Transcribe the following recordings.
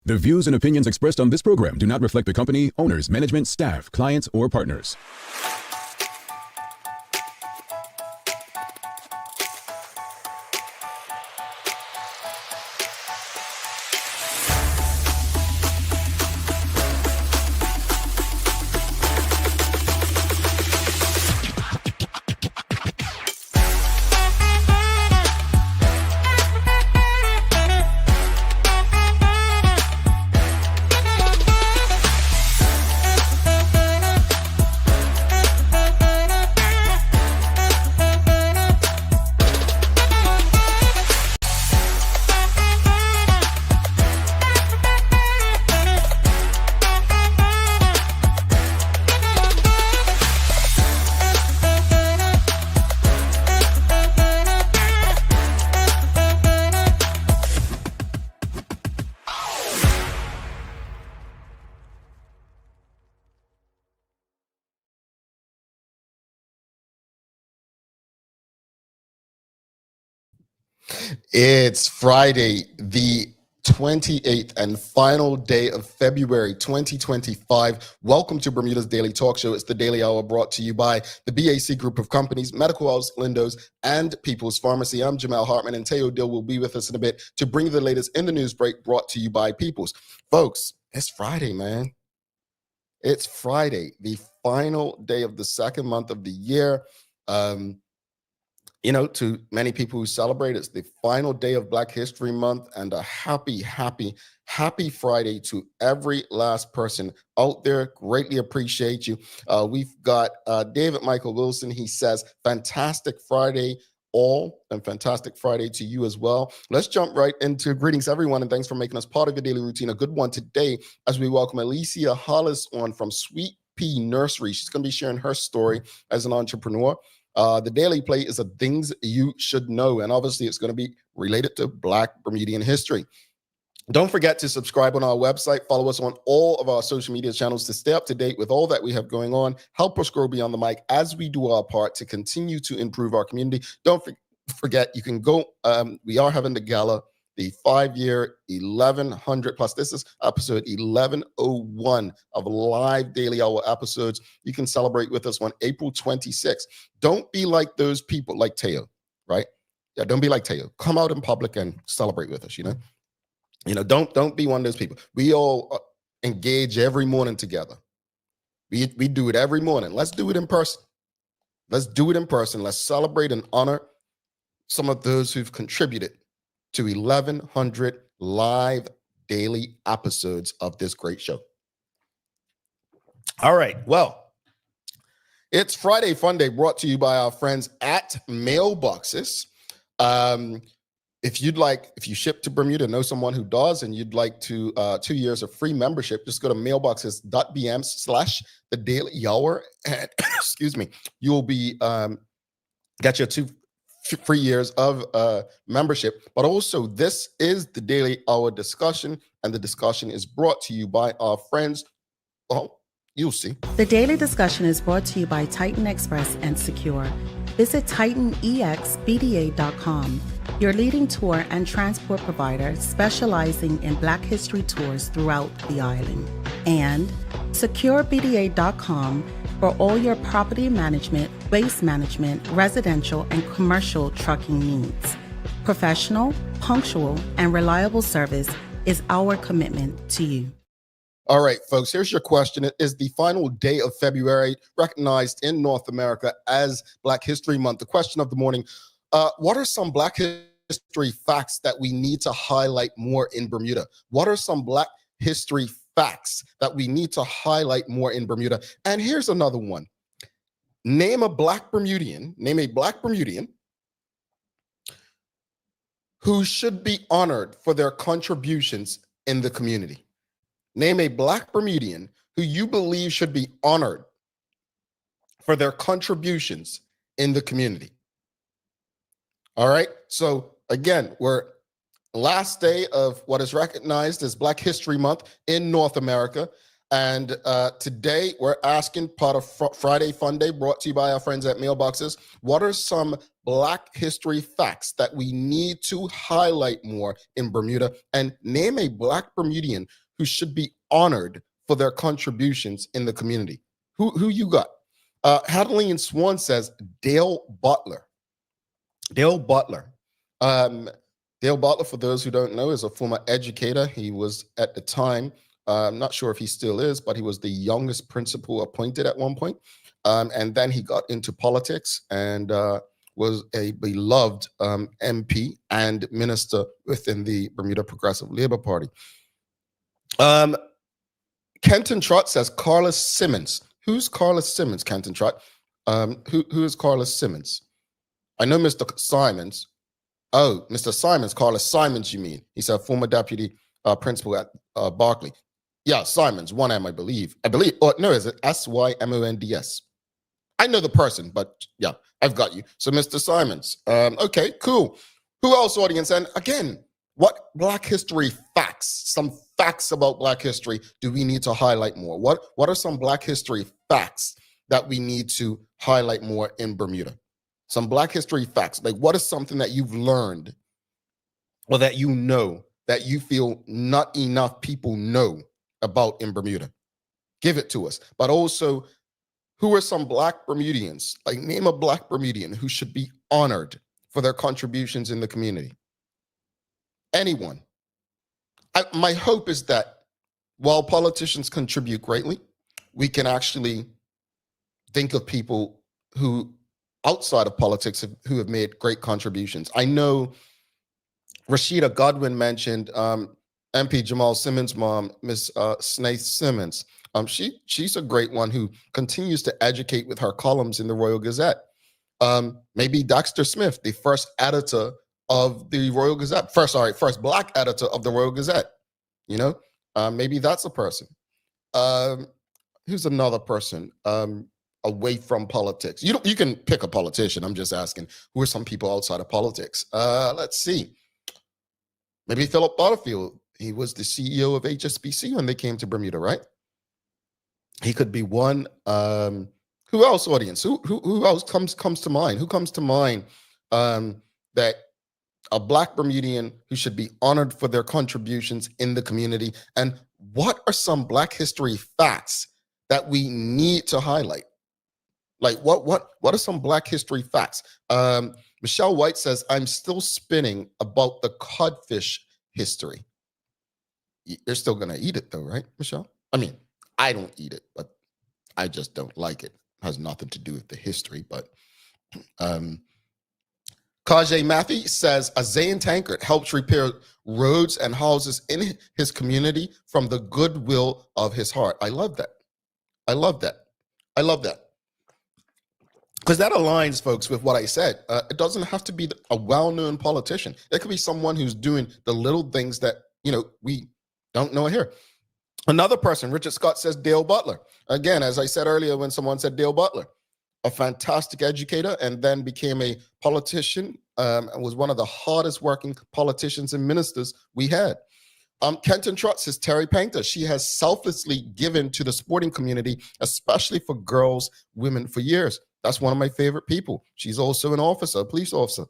The views and opinions expressed on this program do not reflect the company, owners, management, staff, clients, or partners. It's Friday, the 28th and final day of February 2025. Welcome to Bermuda's Daily Talk Show. It's the Daily Hour brought to you by the BAC Group of Companies, Medical House, Lindos, and People's Pharmacy. I'm Jamal Hartman, and Teo Dill will be with us in a bit to bring you the latest in the news break brought to you by People's. Folks, it's Friday, man. It's Friday, the final day of the second month of the year. To many people who celebrate, it's the final day of Black History Month, and a happy Friday to every last person out there. Greatly appreciate you. We've got David Michael Wilson. He says, fantastic Friday all, and fantastic Friday to you as well. Let's jump right into greetings, everyone, and thanks for making us part of your daily routine. A good one today as we welcome Elicia Hollis on from Sweet Pea Nursery. She's going to be sharing her story as an entrepreneur. The Daily Plate is a things you should know, and obviously it's going to be related to Black Bermudian history. Don't forget to subscribe on our website. Follow us on all of our social media channels to stay up to date with all that we have going on. Help us grow beyond the mic as we do our part to continue to improve our community. Don't forget, you can go, we are having the gala, the 5-year 1100 plus. This is episode 1101 of live Daily Hour episodes. You can celebrate with us on April 26th. Don't be like those people like Teo, right? Yeah, don't be like Teo. Come out in public and celebrate with us, don't be one of those people. We all engage every morning together. We do it every morning. Let's do it in person. Let's do it in person. Let's celebrate and honor some of those who've contributed to 1100 live daily episodes of this great show. All right, well, it's Friday Fun Day brought to you by our friends at Mailboxes. If you ship to Bermuda, know someone who does, and you'd like 2 years of free membership, just go to mailboxes.bm/the Daily Hour, and excuse me, you'll be get your 2 free years of membership. But also, this is the Daily Hour discussion, and the discussion is brought to you by our friends. Oh, you'll see. The Daily Discussion is brought to you by Titan Express and Secure. Visit TitanEXBDA.com, your leading tour and transport provider specializing in Black history tours throughout the island. And SecureBDA.com for all your property management, waste management, residential, and commercial trucking needs. Professional, punctual, and reliable service is our commitment to you. All right, folks, here's your question. It is the final day of February, recognized in North America as Black History Month. The question of the morning, what are some Black history facts that we need to highlight more in Bermuda? What are some Black history facts that we need to highlight more in Bermuda? And here's another one. Name a Black Bermudian who should be honored for their contributions in the community. Name a Black Bermudian who you believe should be honored for their contributions in the community. All right. So again, we're last day of what is recognized as Black History Month in North America. And today we're asking, part of Friday Fun Day, brought to you by our friends at Mailboxes, what are some Black history facts that we need to highlight more in Bermuda? And name a Black Bermudian who should be honored for their contributions in the community. Who you got? Hadeline Swan says Dale Butler. Dale Butler. Dale Butler, for those who don't know, is a former educator. He was, at the time, I'm not sure if he still is, but he was the youngest principal appointed at one point. And then he got into politics and was a beloved MP and minister within the Bermuda Progressive Labour Party. Kenton Trott says Carlos Simmons. Who's Carlos Simmons, Kenton Trott? Who is Carlos Simmons? I know Mr. Simons. Oh, Mr. Simons, Carlos Simons, you mean? He's a former deputy principal at Berkeley. Yeah, Simons, one M, I believe. Or no, is it Symonds? I know the person, but yeah, I've got you. So Mr. Simons. Okay, cool. Who else, audience? And again, what Black history facts, some facts about Black history do we need to highlight more? What are some Black history facts that we need to highlight more in Bermuda? Some Black history facts, like what is something that you've learned or that you know that you feel not enough people know about in Bermuda? Give it to us. But also, who are some Black Bermudians? Like, name a Black Bermudian who should be honored for their contributions in the community. Anyone. My hope is that while politicians contribute greatly, we can actually think of people who outside of politics who have made great contributions. I know Rashida Godwin mentioned MP Jamal Simmons' mom, Miss Snaith Simmons. She's a great one who continues to educate with her columns in the Royal Gazette. Maybe Dexter Smith, the first editor of the Royal Gazette, first Black editor of the Royal Gazette. You know, maybe that's a person. Who's another person away from politics? You can pick a politician. I'm just asking, who are some people outside of politics? Let's see. Maybe Philip Butterfield. He was the CEO of HSBC when they came to Bermuda, right? He could be one. Who else, audience? Who else comes to mind? Who comes to mind that a Black Bermudian who should be honored for their contributions in the community? And what are some Black history facts that we need to highlight? Like what are some Black history facts? Michelle White says, I'm still spinning about the codfish history. You're still gonna eat it though, right, Michelle? I mean, I don't eat it, but I just don't like it. It has nothing to do with the history, but Kajay Matthew says a Zayn Tankard helps repair roads and houses in his community from the goodwill of his heart. I love that. I love that. I love that. Because that aligns, folks, with what I said. It doesn't have to be a well-known politician. It could be someone who's doing the little things that, we don't know here. Another person, Richard Scott, says Dale Butler. Again, as I said earlier when someone said Dale Butler, a fantastic educator and then became a politician and was one of the hardest working politicians and ministers we had. Kenton Trott says Terry Painter. She has selflessly given to the sporting community, especially for girls, women, for years. That's one of my favorite people. She's also an officer, a police officer.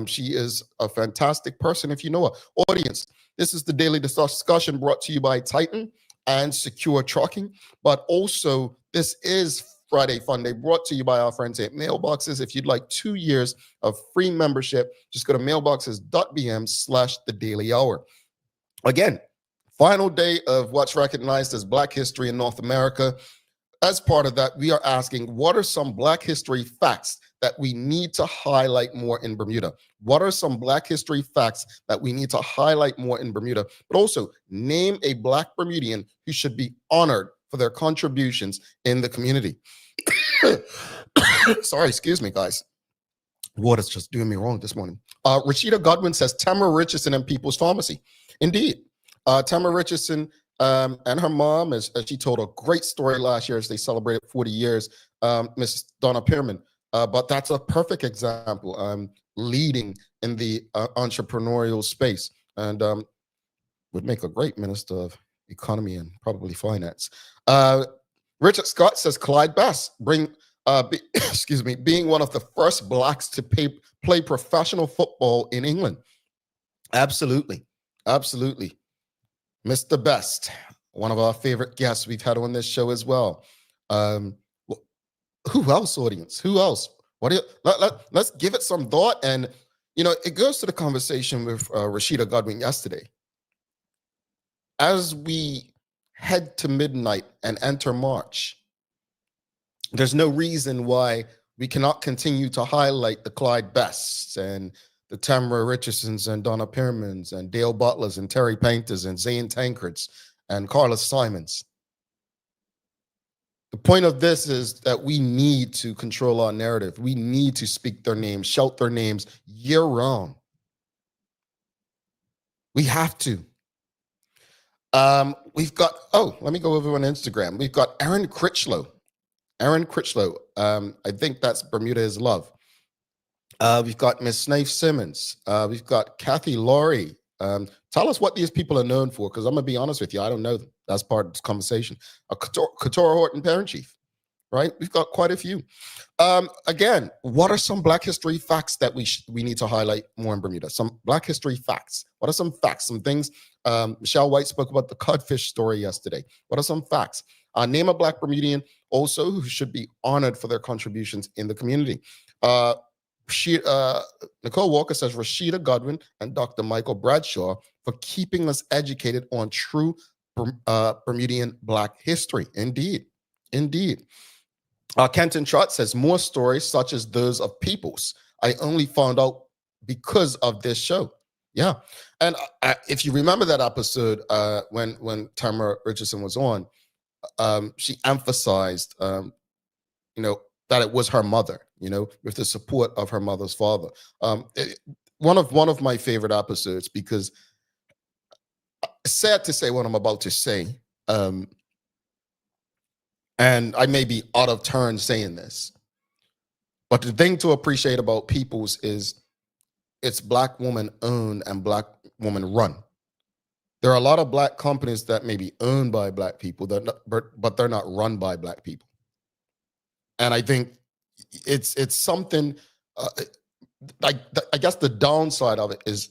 She is a fantastic person if you know her. Audience, this is the Daily Discussion brought to you by Titan and Secure Trucking, but also this is Friday Fun Day brought to you by our friends at Mailboxes. If you'd like 2 years of free membership, just go to mailboxes.bm/thedailyhour. Again, final day of what's recognized as Black History in North America. As part of that, we are asking, what are some Black history facts that we need to highlight more in Bermuda? What are some Black history facts that we need to highlight more in Bermuda? But also, name a Black Bermudian who should be honored for their contributions in the community. Sorry, excuse me, guys. Water's just doing me wrong this morning. Rashida Godwin says Tamara Richardson and People's Pharmacy. Indeed, Tamara Richardson and her mom, as she told a great story last year as they celebrated 40 years, Miss Donna Pierman. But that's a perfect example, leading in the entrepreneurial space, and would make a great minister of economy and probably finance. Richard Scott says Clyde Bass excuse me, being one of the first blacks to play professional football in England. Absolutely. Absolutely. Mr. Best, one of our favorite guests we've had on this show as well. Who else, audience? Who else? What do you, let's give it some thought. And, it goes to the conversation with Rashida Godwin yesterday. As we head to midnight and enter March, there's no reason why we cannot continue to highlight the Clyde Bests and the Tamara Richardsons and Donna Pearmans and Dale Butlers and Terry Painters and Zane Tankards and Carlos Simons. The point of this is that we need to control our narrative. We need to speak their names, shout their names year-round. We have to. We've got, let me go over on Instagram. We've got Aaron Critchlow. I think that's Bermuda is Love. We've got Miss Snaith Simmons. We've got Kathy Laurie. Tell us what these people are known for, because I'm going to be honest with you, I don't know them. That's part of this conversation. Katora Horton, Parent Chief, right? We've got quite a few. Again, what are some Black history facts that we need to highlight more in Bermuda? Some Black history facts. What are some facts, some things? Michelle White spoke about the codfish story yesterday. What are some facts? Name a Black Bermudian also who should be honored for their contributions in the community. Nicole Walker says Rashida Godwin and Dr. Michael Bradshaw for keeping us educated on true Bermudian Black history. Indeed. Kenton Trott says more stories such as those of Peoples I only found out because of this show. Yeah. And if you remember that episode when Tamara Richardson was on, she emphasized, that it was her mother, with the support of her mother's father. One of my favorite episodes, because sad to say what I'm about to say, and I may be out of turn saying this, but the thing to appreciate about Peoples is it's Black woman owned and Black woman run. There are a lot of Black companies that may be owned by Black people, but they're not run by Black people. And I think it's something, I guess the downside of it is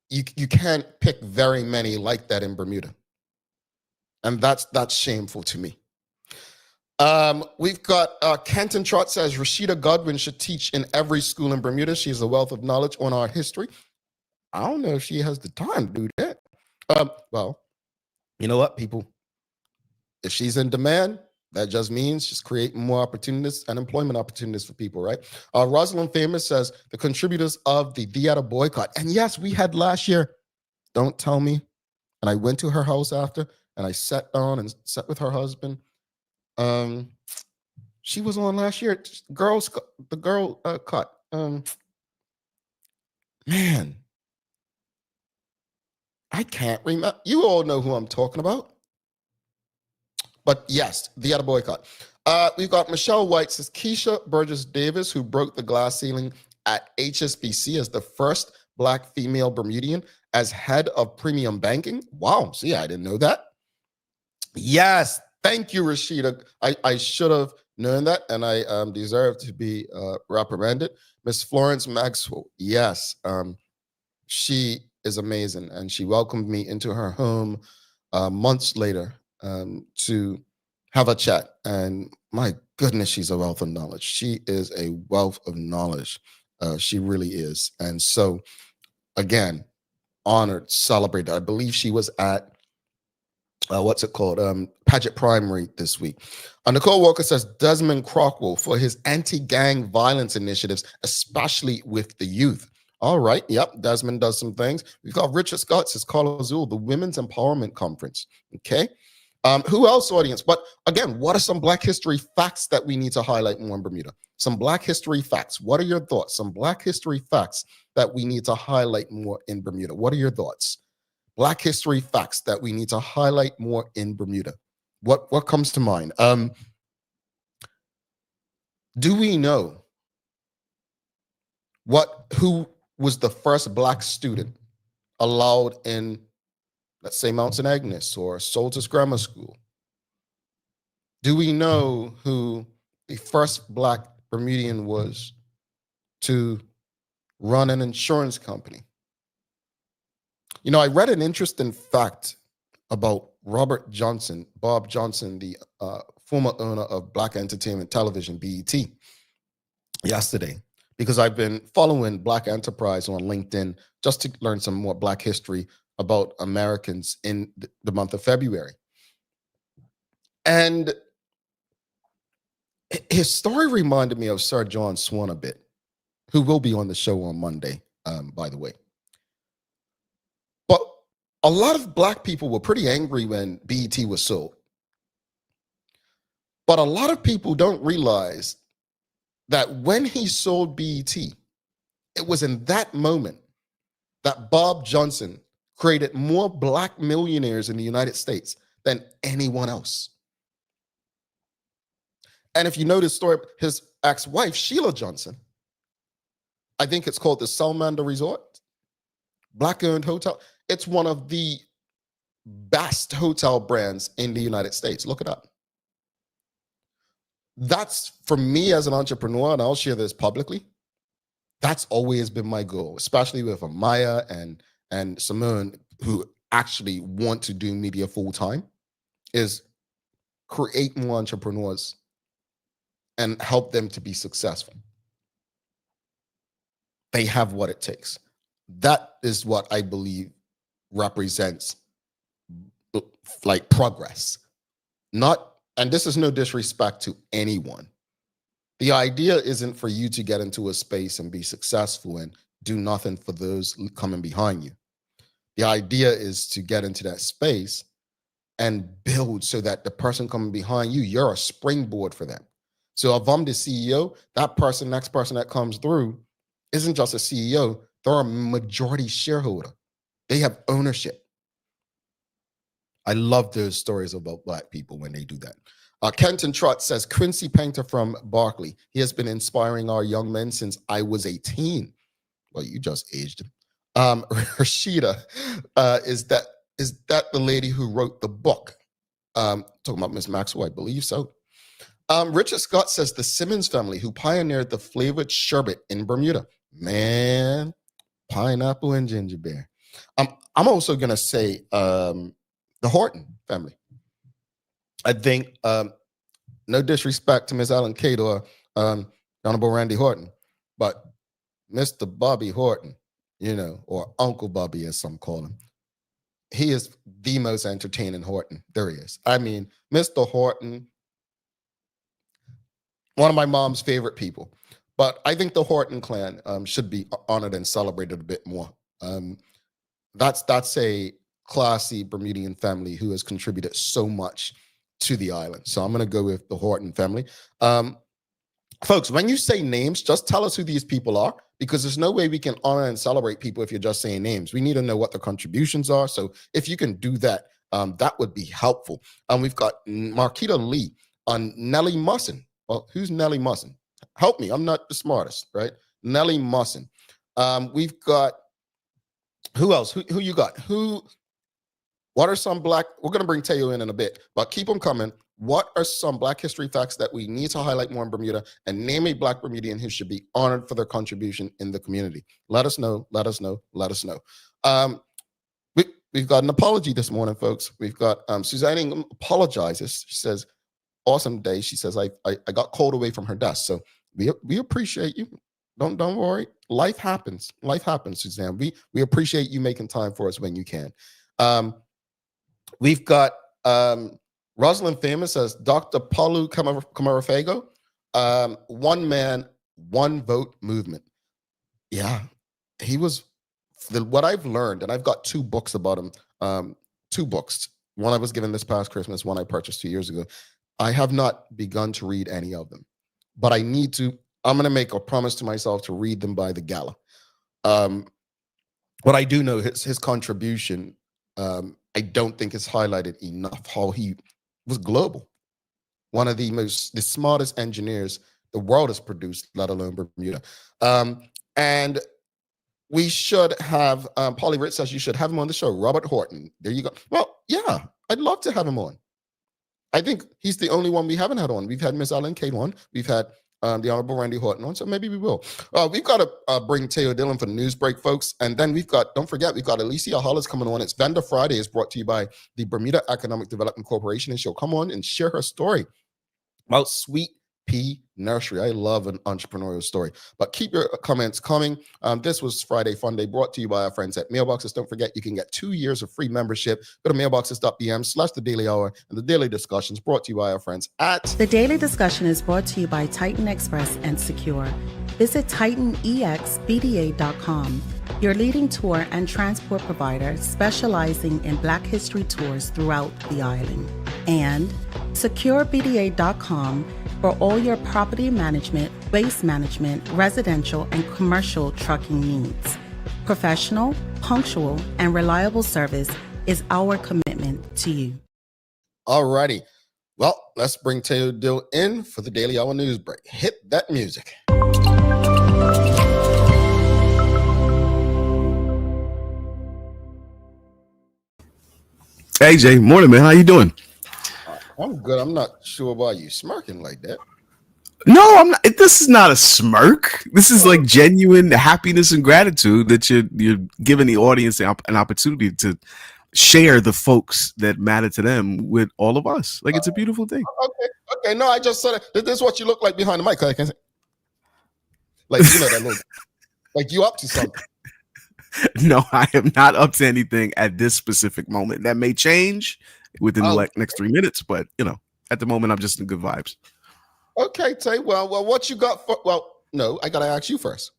you can't pick very many like that in Bermuda. And that's shameful to me. We've got Kenton Trott says Rashida Godwin should teach in every school in Bermuda. She's a wealth of knowledge on our history. I don't know if she has the time to do that. Well, you know what, people? If she's in demand, that just means she's creating more opportunities and employment opportunities for people, right? Rosalind Famous says the contributors of the Theater boycott. And yes, we had last year. Don't tell me. And I went to her house after, and I sat down and sat with her husband. She was on last year. The girl cut. Man, I can't remember. You all know who I'm talking about. But yes, the other boycott. We've got Michelle White says Keisha Burgess Davis, who broke the glass ceiling at HSBC as the first Black female Bermudian as head of premium banking. Wow, see, I didn't know that. Yes, thank you, Rashida. I should have known that, and I deserve to be reprimanded. Miss Florence Maxwell, yes, she is amazing, and she welcomed me into her home months later to have a chat. And my goodness, she's a wealth of knowledge. She is a wealth of knowledge. She really is. And so, again, honored, celebrated. I believe she was at Paget Primary this week. Nicole Walker says Desmond Crockwell for his anti-gang violence initiatives, especially with the youth. All right. Yep. Desmond does some things. We've got Richard Scott says Carla Azul, the Women's Empowerment Conference. Okay. Who else, audience? But again, what are some Black history facts that we need to highlight more in Bermuda? Some Black history facts. What are your thoughts? Some Black history facts that we need to highlight more in Bermuda. What are your thoughts? Black history facts that we need to highlight more in Bermuda. What comes to mind? Do we know who was the first Black student allowed in let's say Mount St. Agnes or Soltis Grammar School? Do we know who the first Black Bermudian was to run an insurance company? You know, I read an interesting fact about Robert Johnson, Bob Johnson, the former owner of Black Entertainment Television, BET, yesterday, because I've been following Black Enterprise on LinkedIn just to learn some more Black history about Americans in the month of February. And his story reminded me of Sir John Swan a bit, who will be on the show on Monday, by the way. But a lot of Black people were pretty angry when BET was sold. But a lot of people don't realize that when he sold BET, it was in that moment that Bob Johnson created more Black millionaires in the United States than anyone else. And if you know this story, his ex-wife, Sheila Johnson, I think it's called the Salamander Resort, Black-owned hotel. It's one of the best hotel brands in the United States. Look it up. That's, for me as an entrepreneur, and I'll share this publicly, that's always been my goal, especially with Amaya and Simone, who actually want to do media full-time, is create more entrepreneurs and help them to be successful. They have what it takes. That is what I believe represents like progress. Not, and this is no disrespect to anyone. The idea isn't for you to get into a space and be successful and do nothing for those coming behind you. The idea is to get into that space and build so that the person coming behind you, you're a springboard for them. So if I'm the CEO, that person, next person that comes through isn't just a CEO, they're a majority shareholder. They have ownership. I love those stories about Black people when they do that. Kenton Trott says, Quincy Painter from Berkeley. He has been inspiring our young men since I was 18. Well, you just aged him. Rashida, is that the lady who wrote the book? Talking about Miss Maxwell, I believe so. Richard Scott says, the Simmons family who pioneered the flavored sherbet in Bermuda. Man, pineapple and ginger beer. I'm also going to say the Horton family. I think, no disrespect to Miss Ellen Cade or Honorable Randy Horton, but Mr. Bobby Horton, you know, or Uncle Bobby as some call him, he is the most entertaining Horton there is. I mean, Mr. Horton, one of my mom's favorite people. But I think the Horton clan should be honored and celebrated a bit more. That's a classy Bermudian family who has contributed so much to the island. So I'm going to go with the Horton family. Folks, when you say names, just tell us who these people are, because there's no way we can honor and celebrate people if you're just saying names. We need to know what their contributions are. So if you can do that, that would be helpful. We've got Marquita Lee on Nellie Musson. Well, who's Nellie Musson? Help me. I'm not the smartest, right? Nellie Musson. We've got, who else? Who you got? What are some Black, we're going to bring Teo in a bit, but keep them coming. What are some Black history facts that we need to highlight more in Bermuda, and name a Black Bermudian who should be honored for their contribution in the community? Let us know, let us know, let us know. We've got an apology this morning, folks. We've got Suzanne apologizes. She says, awesome day. She says, I got called away from her desk. So we appreciate you. Don't worry. Life happens. Life happens, Suzanne. We appreciate you making time for us when you can. We've got Rosalind Famous as Dr. Paulu Camarafago, one man, one vote movement. Yeah, he was, what I've learned, and I've got 2 books about him, 2 books. One I was given this past Christmas, one I purchased 2 years ago. I have not begun to read any of them, but I need to. I'm going to make a promise to myself to read them by the gala. What I do know, his contribution, I don't think is highlighted enough, how he was global. One of the smartest engineers the world has produced, let alone Bermuda. And We should have Polly Ritz says you should have him on the show. Robert Horton. There you go. Well, yeah, I'd love to have him on. I think he's the only one we haven't had on. We've had Miss Ellen Kate on. We've had the Honorable Randy Horton on, so maybe we will. We've got to bring Teo Dillon for the news break, folks. And then don't forget, we've got Elicia Hollis coming on. It's Vendor Friday. Is brought to you by the Bermuda Economic Development Corporation, and she'll come on and share her story about Sweet Pea Nursery. I love an entrepreneurial story. But keep your comments coming. This was Friday Fun Day, brought to you by our friends at Mailboxes. Don't forget, you can get 2 years of free membership. Go to mailboxes.bm/the Daily Hour, and the Daily Discussions brought to you by our friends at The Daily Discussion is brought to you by Titan Express and Secure. Visit TitanEXBDA.com, your leading tour and transport provider specializing in Black History tours throughout the island. And SecureBDA.com for all your property management, waste management, residential, and commercial trucking needs. Professional, punctual, and reliable service is our commitment to you. Alrighty. Well, let's bring Teo Dill in for the Daily Hour news break. Hit that music. Hey Jay, morning man. How you doing? I'm good. I'm not sure why you smirking like that. No, I'm not. This is not a smirk. This is like genuine happiness and gratitude that you're giving the audience an opportunity to share the folks that matter to them with all of us. Like, it's a beautiful thing. Okay. No, I just said it. This is what you look like behind the mic. I can say, like, you know, that little, like you up to something. No, I am not up to anything at this specific moment. That may change within the next 3 minutes, but you know, at the moment, I'm just in good vibes. Okay, Tay. Well, what you got for? Well, no, I gotta ask you first.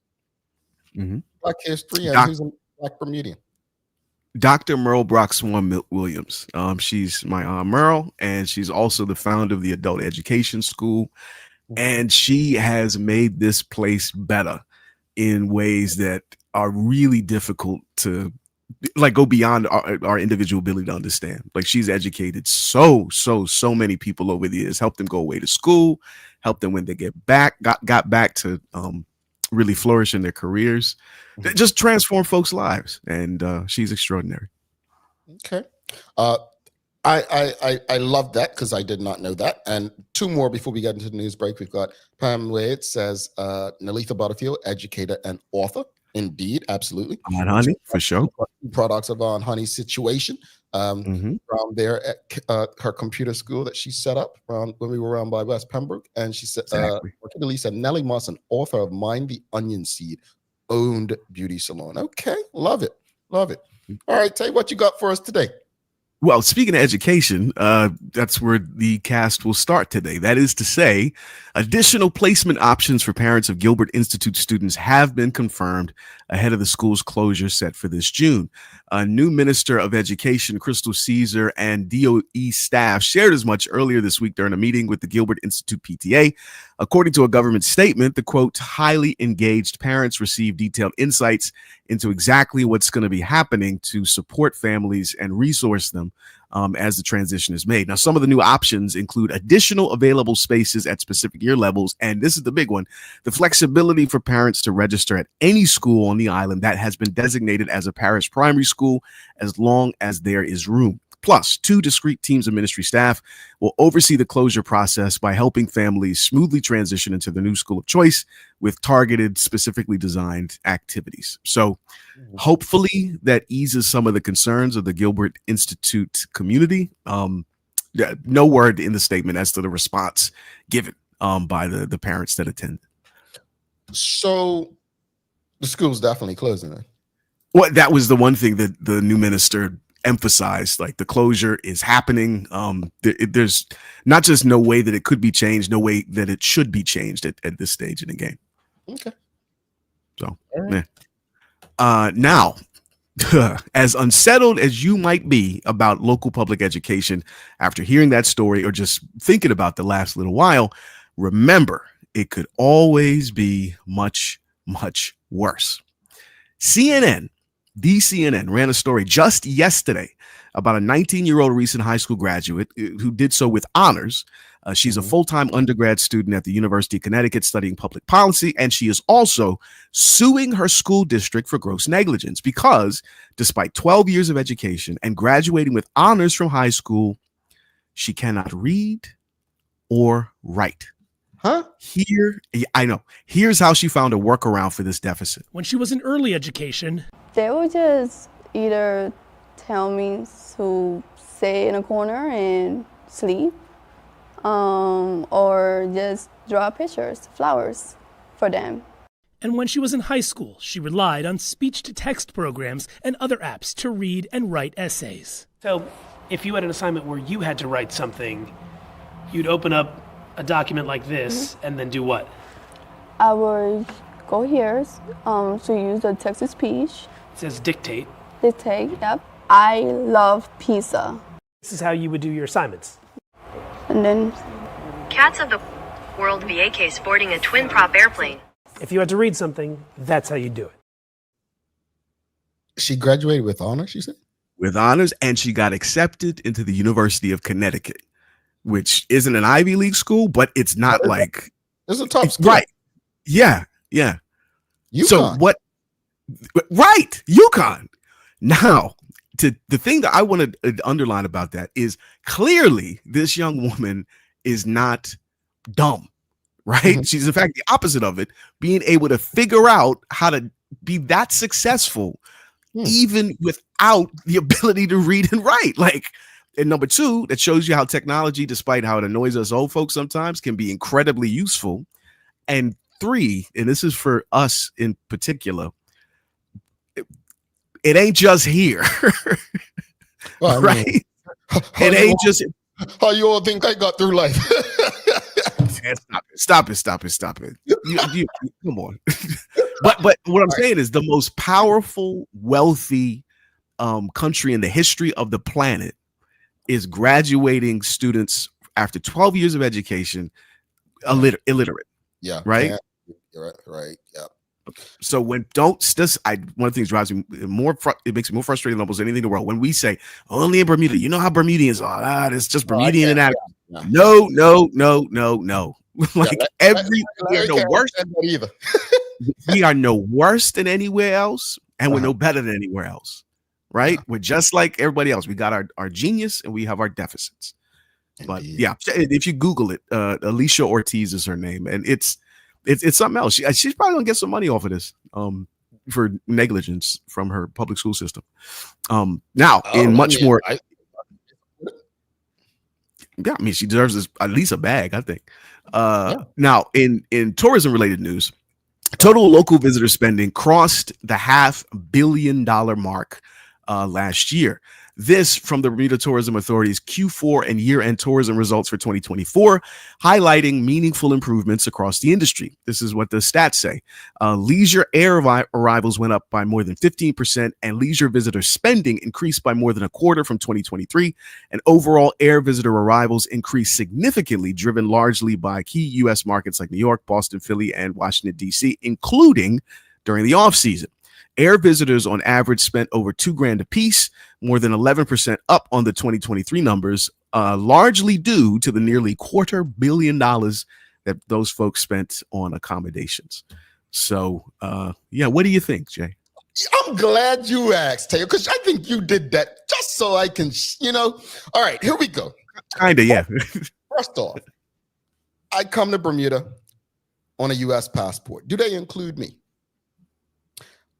Black history and who's a Black Bermudian? Dr. Merle Brock Swan Williams. She's my Aunt Merle, and she's also the founder of the Adult Education School. And she has made this place better in ways that are really difficult to like go beyond our individual ability to understand. Like, she's educated so many people over the years, helped them go away to school, helped them when they got back to really flourish in their careers, just transform folks' lives. And she's extraordinary. Okay. I love that because I did not know that. And two more before we get into the news break. We've got Pam Wade says, Nalitha Butterfield, educator and author. Indeed, absolutely. On Honey, for sure. Products of On Honey's situation. From there at her computer school that she set up around when we were around by West Pembroke. And she said, said Nellie Moss, an author of Mind the Onion Seed, owned beauty salon. Okay, love it. All right, Tay, what you got for us today? Well, speaking of education, that's where the cast will start today. That is to say, additional placement options for parents of Gilbert Institute students have been confirmed ahead of the school's closure set for this June. A new Minister of Education, Crystal Caesar, and DOE staff shared as much earlier this week during a meeting with the Gilbert Institute PTA. According to a government statement, the quote, highly engaged parents received detailed insights into exactly what's going to be happening to support families and resource them as the transition is made. Now, some of the new options include additional available spaces at specific year levels, and this is the big one, the flexibility for parents to register at any school on the island that has been designated as a parish primary school as long as there is room. Plus, 2 discrete teams of ministry staff will oversee the closure process by helping families smoothly transition into the new school of choice with targeted, specifically designed activities. So hopefully that eases some of the concerns of the Gilbert Institute community. No word in the statement as to the response given by the parents that attend. So the school's definitely closing it. Well, that was the one thing that the new minister emphasized, like the closure is happening. There's not just no way that it could be changed, no way that it should be changed at this stage in the game. Okay. So, now, as unsettled as you might be about local public education after hearing that story or just thinking about the last little while, remember, it could always be much, much worse. The CNN ran a story just yesterday about a 19-year-old recent high school graduate who did so with honors She's a full-time undergrad student at the University of Connecticut studying public policy, and she is also suing her school district for gross negligence because despite 12 years of education and graduating with honors from high school, she cannot read or write. Huh? I know. Here's how she found a workaround for this deficit. When she was in early education, they would just either tell me to sit in a corner and sleep, or just draw pictures, flowers for them. And when she was in high school, she relied on speech-to-text programs and other apps to read and write essays. So if you had an assignment where you had to write something, you'd open up a document like this and then do what? I would go here to use the text-to-speech. It says dictate. Dictate, yep. I love pizza. This is how you would do your assignments. And then Cats of the World VAK sporting a twin-prop airplane. If you had to read something, that's how you do it. She graduated with honors, she said? With honors, and she got accepted into the University of Connecticut, which isn't an Ivy League school, but it's not like... It's a top school. Right. Yeah. UConn. So what... Right. UConn. Now, the thing that I want to underline about that is clearly this young woman is not dumb, right? Mm-hmm. She's in fact the opposite of it, being able to figure out how to be that successful even without the ability to read and write. And number two, that shows you how technology, despite how it annoys us old folks sometimes, can be incredibly useful. And three, and this is for us in particular, it ain't just here. Well, right? It ain't just how you all think I got through life. Stop it. You come on. but what I'm saying is the most powerful, wealthy country in the history of the planet is graduating students after 12 years of education illiterate. Yeah. Right. Yeah, right. Yeah. So one of the things drives me more, it makes me more frustrated than almost anything in the world when we say only in Bermuda. You know how Bermudians are. It's just Bermudian and that. Yeah. No. We're no worse either. We are no worse than anywhere else, and we're no better than anywhere else. Right? We're just like everybody else. We got our genius and we have our deficits. But yeah, if you Google it, Elicia Ortiz is her name, and it's something else. She's probably gonna get some money off of this for negligence from her public school system. Now in much more, she deserves at least a bag, I think. Now in tourism related news, total local visitor spending crossed the $500 million mark last year. This from the Bermuda Tourism Authority's Q4 and year-end tourism results for 2024, highlighting meaningful improvements across the industry. This is what the stats say. Leisure air arrivals went up by more than 15%, and leisure visitor spending increased by more than a quarter from 2023. And overall air visitor arrivals increased significantly, driven largely by key U.S. markets like New York, Boston, Philly, and Washington, D.C., including during the off-season. Air visitors on average spent over $2,000 a piece, more than 11% up on the 2023 numbers, largely due to the nearly $250 million that those folks spent on accommodations. So, what do you think, Jay? I'm glad you asked, Taylor, because I think you did that just so I can, All right, here we go. Kinda, yeah. First off, I come to Bermuda on a U.S. passport. Do they include me?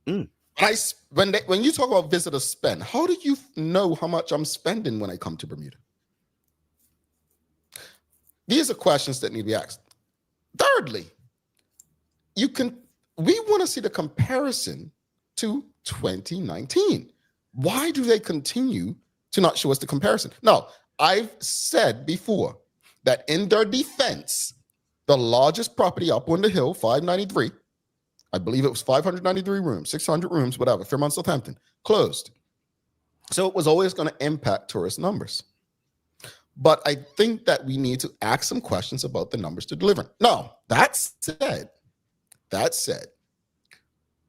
When you talk about visitor spend, how do you know how much I'm spending when I come to Bermuda? These are questions that need to be asked. Thirdly, we want to see the comparison to 2019. Why do they continue to not show us the comparison? Now, I've said before that in their defense, the largest property up on the hill, 593, I believe it was 593 rooms, 600 rooms, whatever, Fairmont, Southampton, closed. So it was always going to impact tourist numbers. But I think that we need to ask some questions about the numbers to deliver. Now, that said,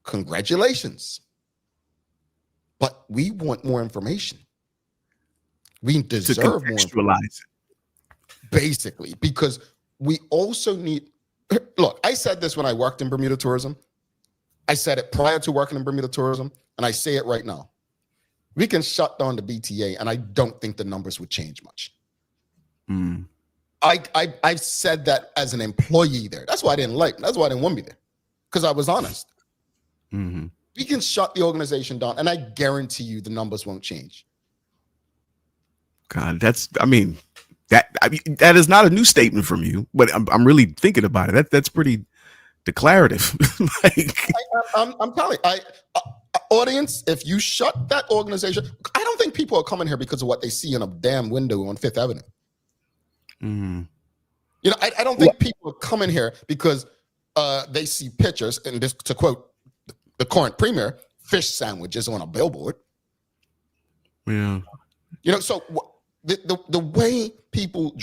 congratulations. But we want more information. We deserve more information. basically, because we also need, look, I said this when I worked in Bermuda tourism. I said it prior to working in Bermuda tourism, and I say it right now. We can shut down the BTA, and I don't think the numbers would change much. I've said that as an employee there. That's why I didn't like. That's why I didn't want to be there, because I was honest. We can shut the organization down, and I guarantee you the numbers won't change. God, that is not a new statement from you, but I'm really thinking about it. That's pretty declarative. I'm telling you, audience, if you shut that organization, I don't think people are coming here because of what they see in a damn window on Fifth Avenue. You know, I don't think people are coming here because they see pictures, and this, to quote the current premier, fish sandwiches on a billboard. Yeah. You know, so the way people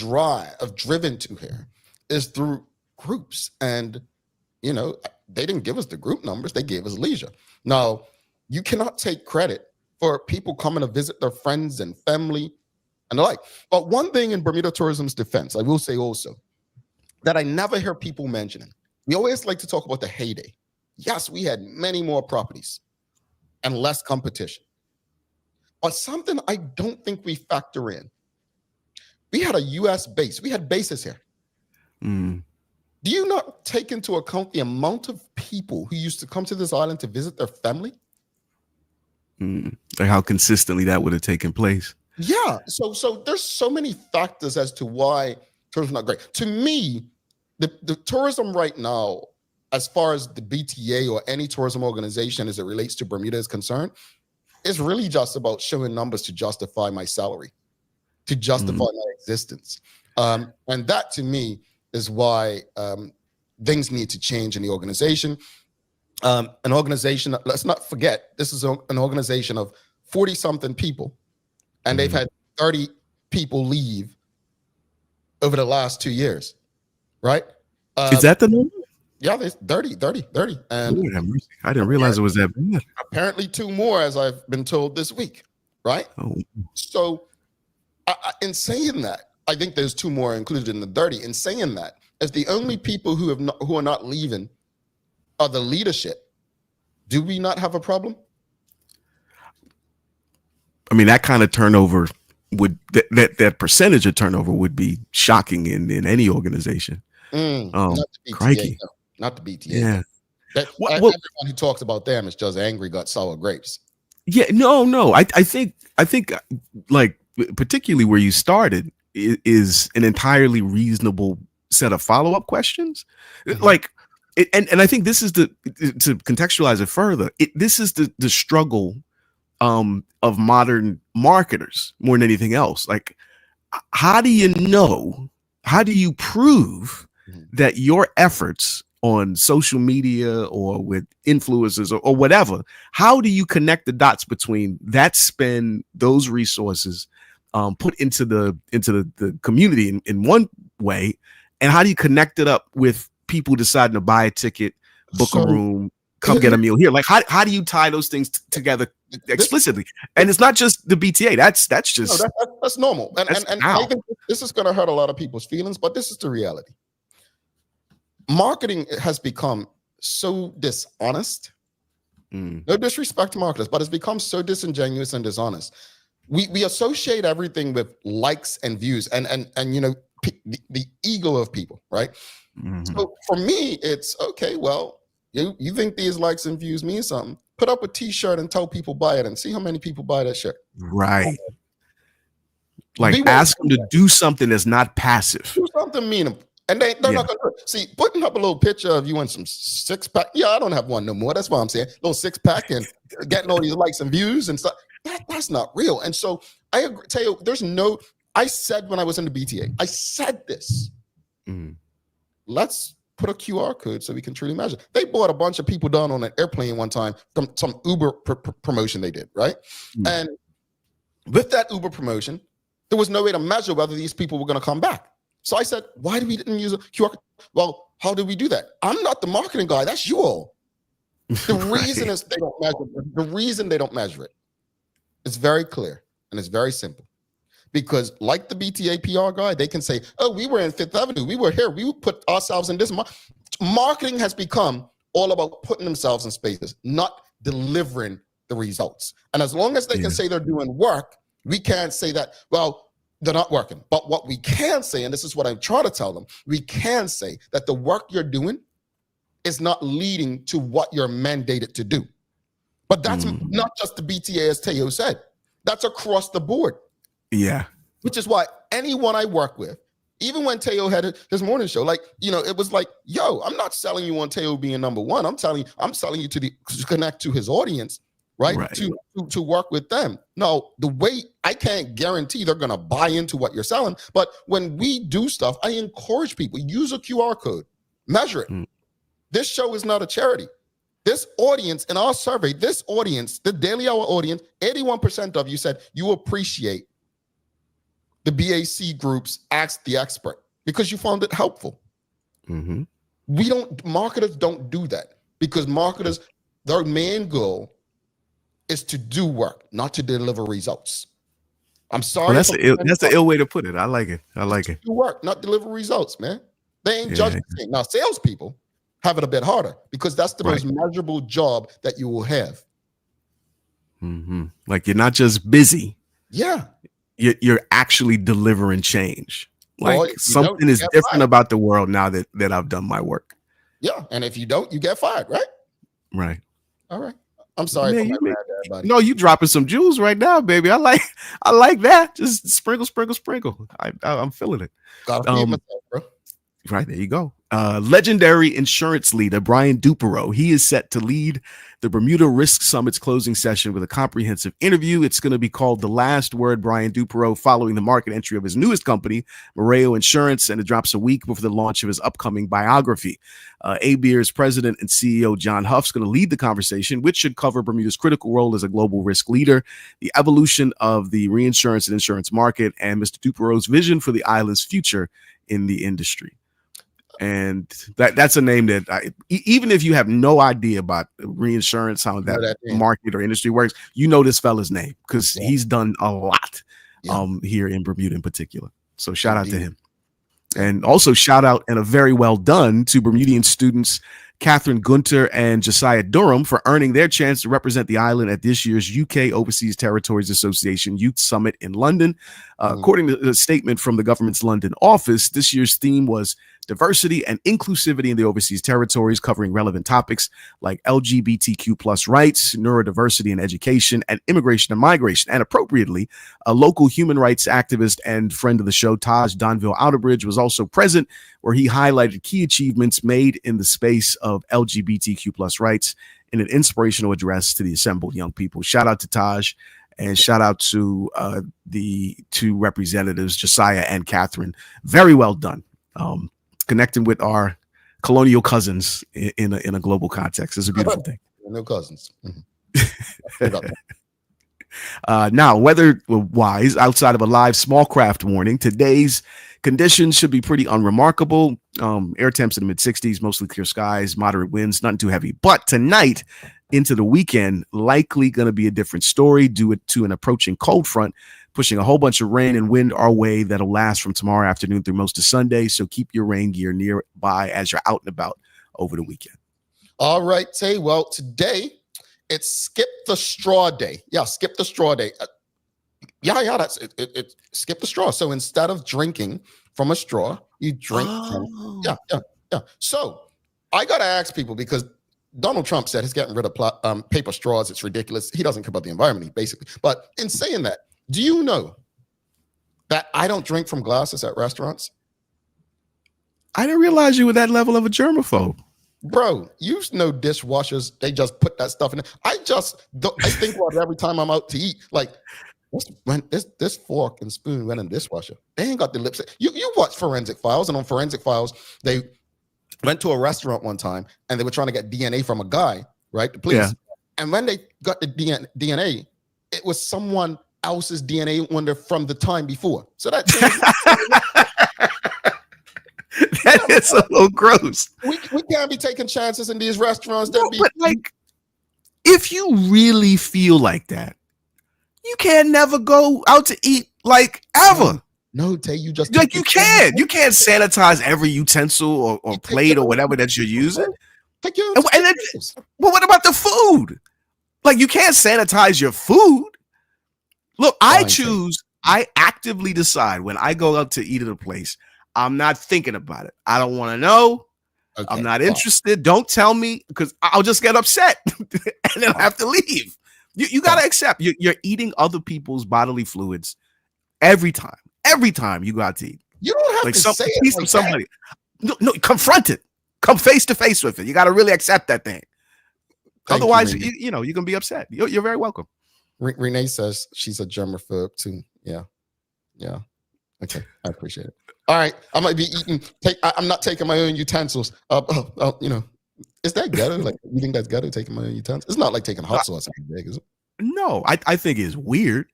have driven to here is through groups. And, you know, they didn't give us the group numbers. They gave us Elicia. Now, you cannot take credit for people coming to visit their friends and family and the like. But one thing in Bermuda tourism's defense, I will say also, that I never hear people mentioning. We always like to talk about the heyday. Yes, we had many more properties and less competition. But something I don't think we factor in. We had a U.S. base. We had bases here. Do you not take into account the amount of people who used to come to this island to visit their family? Like how consistently that would have taken place. Yeah. So there's so many factors as to why tourism is not great. To me, the tourism right now, as far as the BTA or any tourism organization as it relates to Bermuda is concerned, is really just about showing numbers to justify my salary, to justify my existence. And that to me is why things need to change in the organization. An organization, let's not forget, this is an organization of 40-something people, and they've had 30 people leave over the last 2 years, right? Is that the number? Yeah, there's 30. And I didn't realize it was that bad. Apparently 2 more, as I've been told this week, right? So in saying that, I think there's 2 more included in the 30. In saying that, as the only people who are not leaving are the leadership, do we not have a problem? I mean, that kind of turnover would that percentage of turnover would be shocking in any organization. Not the BTA, crikey. no, not the BTA. Yeah. Everyone who talks about them is just angry, got sour grapes. Yeah, no. I think like particularly where you started is an entirely reasonable set of follow-up questions. Like, and I think this is to contextualize it further. This is the struggle of modern marketers more than anything else. Like, how do you know? How do you prove that your efforts on social media or with influencers or whatever, how do you connect the dots between that spend, those resources put into the community in one way, and how do you connect it up with people deciding to buy a ticket, book a room, come get a meal here? Like, how do you tie those things together explicitly? And it's not just the BTA. That's just that's normal. And I think this is going to hurt a lot of people's feelings, but this is the reality. Marketing has become so dishonest. No disrespect to marketers, but it's become so disingenuous and dishonest. We associate everything with likes and views, and you know, the ego of people, right? So for me, it's okay. Well, you think these likes and views mean something? Put up a T-shirt and tell people buy it, and see how many people buy that shirt. Right. Like, ask them to do something that's not passive. Do something meaningful. And they're not going to see, putting up a little picture of you in some 6-pack. Yeah, I don't have one no more. That's what I'm saying. Little 6-pack and getting all these likes and views and stuff. That's not real. And so I agree, tell you, I said when I was in the BTA, I said this. Let's put a QR code so we can truly measure. They bought a bunch of people down on an airplane one time from some Uber promotion they did, right? And with that Uber promotion, there was no way to measure whether these people were going to come back. So I said, why didn't we use a QR code? Well, how did we do that? I'm not the marketing guy. That's you all. The reason is they don't measure it. The reason they don't measure it is very clear and it's very simple. Because like the BTA PR guy, they can say, oh, we were in Fifth Avenue. We were here. We put ourselves in this. Marketing has become all about putting themselves in spaces, not delivering the results. And as long as they can say they're doing work, we can't say that, well, they're not working. But what we can say, and this is what I'm trying to tell them, we can say that the work you're doing is not leading to what you're mandated to do. But that's not just the BTA, as Teo said. That's across the board. Yeah. Which is why anyone I work with, even when Teo had his morning show, like, it was like, yo, I'm not selling you on Teo being number one. I'm selling you to connect to his audience, right? To work with them. No, the way I can't guarantee they're going to buy into what you're selling. But when we do stuff, I encourage people, use a QR code, measure it. This show is not a charity. This audience in our survey, the Daily Hour audience, 81% of you said you appreciate the BAC groups Ask the Expert because you found it helpful. Marketers don't do that because marketers, their main goal is to do work, not to deliver results. I'm sorry. Well, that's an ill way to put it. I like it. Do work, not deliver results, man. They ain't judging. Now, salespeople have it a bit harder because that's the most measurable job that you will have. Like you're not just busy. Yeah. You're actually delivering change. Like something is different about the world now that I've done my work. Yeah. And if you don't, you get fired, right? Right. All right. I'm sorry for my bad, everybody. No, you dropping some jewels right now, baby. I like that. Just sprinkle. I'm feeling it. Gotta feed myself, bro. Right, there you go. Legendary insurance leader Brian Dupereau. He is set to lead the Bermuda Risk Summit's closing session with a comprehensive interview. It's going to be called The Last Word, Brian Dupereau, following the market entry of his newest company, Moreo Insurance, and it drops a week before the launch of his upcoming biography. ABIR's president and CEO John Huff's going to lead the conversation, which should cover Bermuda's critical role as a global risk leader, the evolution of the reinsurance and insurance market, and Mr. Dupereau's vision for the island's future in the industry. And that's a name that even if you have no idea about reinsurance, how that market or industry works, this fella's name because he's done a lot here in Bermuda in particular. So shout out to him. And also shout out and a very well done to Bermudian students Catherine Gunter and Josiah Durham for earning their chance to represent the island at this year's UK Overseas Territories Association Youth Summit in London. According to a statement from the government's London office, this year's theme was diversity and inclusivity in the overseas territories, covering relevant topics like LGBTQ plus rights, neurodiversity in education, and immigration and migration. And appropriately, a local human rights activist and friend of the show, Taj Donville Outerbridge, was also present, where he highlighted key achievements made in the space of LGBTQ plus rights in an inspirational address to the assembled young people. Shout out to Taj, and shout out to the two representatives, Josiah and Catherine. Very well done. Connecting with our colonial cousins in a global context is a beautiful thing. No cousins. Now, weather-wise, outside of a live small craft warning, today's conditions should be pretty unremarkable. Air temps in the mid-60s, mostly clear skies, moderate winds, nothing too heavy. But tonight into the weekend, likely going to be a different story due to an approaching cold front, pushing a whole bunch of rain and wind our way that'll last from tomorrow afternoon through most of Sunday. So keep your rain gear nearby as you're out and about over the weekend. All right, Tay. Well, today it's Skip the Straw Day. Yeah, Skip the Straw Day. That's it. Skip the straw. So instead of drinking from a straw, you drink from. Yeah. So I got to ask people, because Donald Trump said he's getting rid of paper straws. It's ridiculous. He doesn't care about the environment, basically. But in saying that, do you know that I don't drink from glasses at restaurants? I didn't realize you were that level of a germaphobe. Bro, you know dishwashers, they just put that stuff in there. I think about it every time I'm out to eat. Like, this fork and spoon went in the dishwasher. They ain't got the lips. You watch Forensic Files, and on Forensic Files, they went to a restaurant one time, and they were trying to get DNA from a guy, right? The police. Yeah. And when they got the DNA, it was someone else's DNA from the time before. So that that is a little gross. We can't be taking chances in these restaurants. No, but like, if you really feel like that, you can never go out to eat like ever. No, Tay, you just Like you can't sanitize every utensil or plate or whatever that you're using. Take your And then, well, what about the food? Like you can't sanitize your food. Look, I actively decide when I go out to eat at a place, I'm not thinking about it. I don't want to know. Okay, I'm not interested. Don't tell me because I'll just get upset and then I have to leave. You got to accept you're eating other people's bodily fluids every time. Every time you go out to eat. You don't have to say it like somebody. No, confront it. Come face to face with it. You got to really accept that thing. Otherwise, you can be upset. You're very welcome. Renee says she's a germaphobe too. Yeah. Okay, I appreciate it. All right, I might be eating. I'm not taking my own utensils. Is that ghetto? Like, you think that's ghetto? Taking my own utensils? It's not like taking hot sauce every day, is it? No, I think it's weird,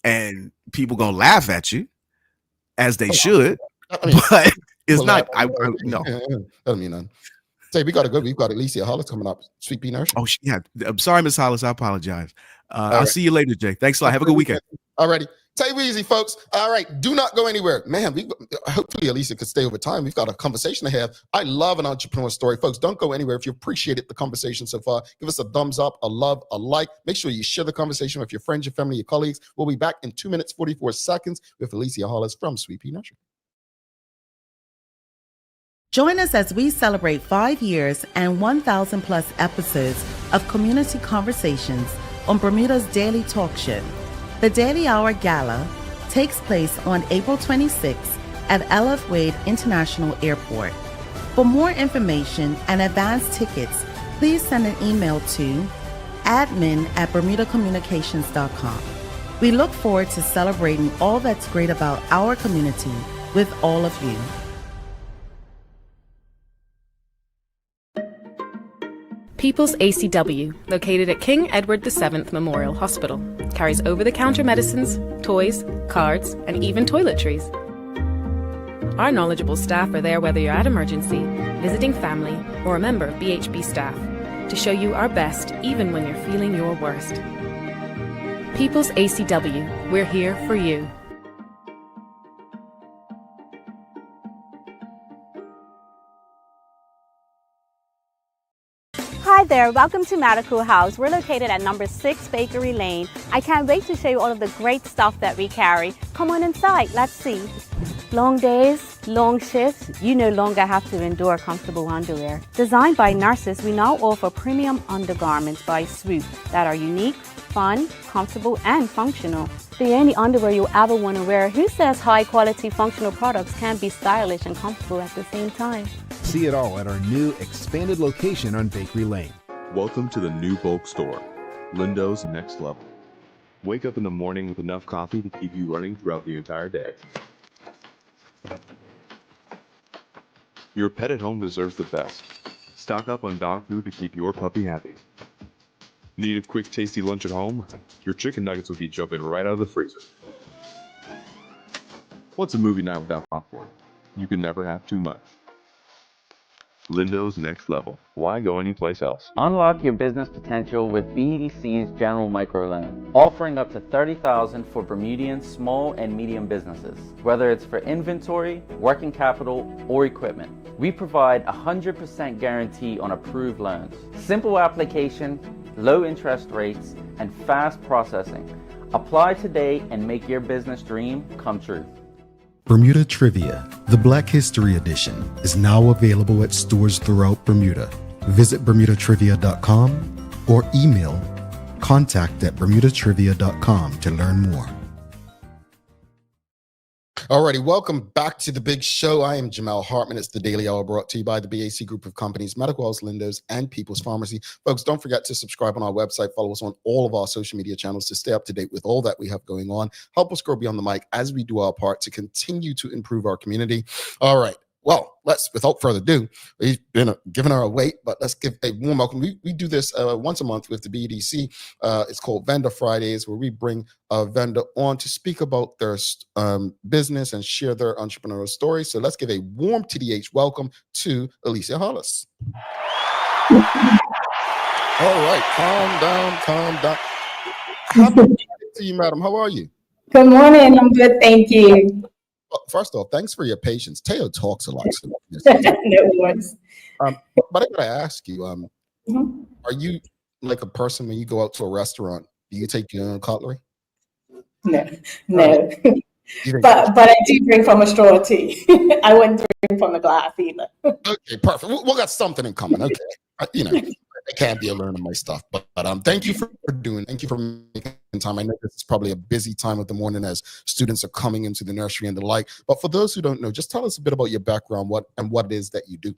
and people gonna laugh at you, as they should. But it's not. No. Doesn't mean nothing. Say we gotta go. We've got Elicia Hollis coming up. Sweet Pea Nursery. Oh yeah. I'm sorry, Miss Hollis. I apologize. I'll see you later, Jay. Thanks a lot. Have a good weekend. Alrighty. Take it easy, folks. All right. Do not go anywhere. Man, hopefully Elicia could stay over time. We've got a conversation to have. I love an entrepreneur story. Folks, don't go anywhere. If you appreciated the conversation so far, give us a thumbs up, a love, a like. Make sure you share the conversation with your friends, your family, your colleagues. We'll be back in 2 minutes, 44 seconds with Elicia Hollis from Sweet Pea Nursery. Join us as we celebrate 5 years and 1,000 plus episodes of community conversations on Bermuda's daily talk show. The Daily Hour Gala takes place on April 26th at LF Wade International Airport. For more information and advance tickets, please send an email to admin@bermudacommunications.com. We look forward to celebrating all that's great about our community with all of you. People's ACW, located at King Edward VII Memorial Hospital, carries over-the-counter medicines, toys, cards, and even toiletries. Our knowledgeable staff are there whether you're at emergency, visiting family, or a member of BHB staff, to show you our best even when you're feeling your worst. People's ACW, we're here for you. Hi there, welcome to Medical House. We're located at number 6 Bakery Lane. I can't wait to show you all of the great stuff that we carry. Come on inside, let's see. Long days, long shifts, you no longer have to endure comfortable underwear. Designed by nurses, we now offer premium undergarments by Swoop that are unique, fun, comfortable, and functional. The only underwear you'll ever want to wear. Who says high quality functional products can be stylish and comfortable at the same time? See it all at our new expanded location on Bakery Lane. Welcome to the new bulk store, Lindo's Next Level. Wake up in the morning with enough coffee to keep you running throughout the entire day. Your pet at home deserves the best. Stock up on dog food to keep your puppy happy. Need a quick tasty lunch at home? Your chicken nuggets will be jumping right out of the freezer. What's a movie night without popcorn? You can never have too much. Lindo's Next Level. Why go anyplace else? Unlock your business potential with BDC's General Microloan, offering up to $30,000 for Bermudian small and medium businesses. Whether it's for inventory, working capital, or equipment, we provide 100% guarantee on approved loans. Simple application, low interest rates, and fast processing. Apply today and make your business dream come true. Bermuda Trivia, the Black History Edition, is now available at stores throughout Bermuda. Visit bermudatrivia.com or email contact@bermudatrivia.com to learn more. Alrighty, welcome back to the big show. I am Jamal Hartman. It's the Daily Hour brought to you by the BAC Group of Companies, Medical House, Lindo's, and People's Pharmacy. Folks, don't forget to subscribe on our website. Follow us on all of our social media channels to stay up to date with all that we have going on. Help us grow beyond the mic as we do our part to continue to improve our community. All right. Well, without further ado, we've been giving her a wait, but let's give a warm welcome. We do this once a month with the BDC. It's called Vendor Fridays, where we bring a vendor on to speak about their business and share their entrepreneurial story. So let's give a warm TDH welcome to Elicia Hollis. All right, calm down. Happy to you, madam. How are you? Good morning. I'm good, thank you. Well, first off, thanks for your patience. Teo talks a lot. So No worries. but I gotta ask you, Mhm. are you like a person when you go out to a restaurant, do you take your own cutlery? No, no. You think But I do drink from a straw too. I wouldn't drink from a glass either. okay, perfect. We got something in common. Okay, you know, I can't be alone in my stuff. But thank you for thank you for making time. I know this is probably a busy time of the morning as students are coming into the nursery and the like. But for those who don't know, just tell us a bit about your background, what it is that you do.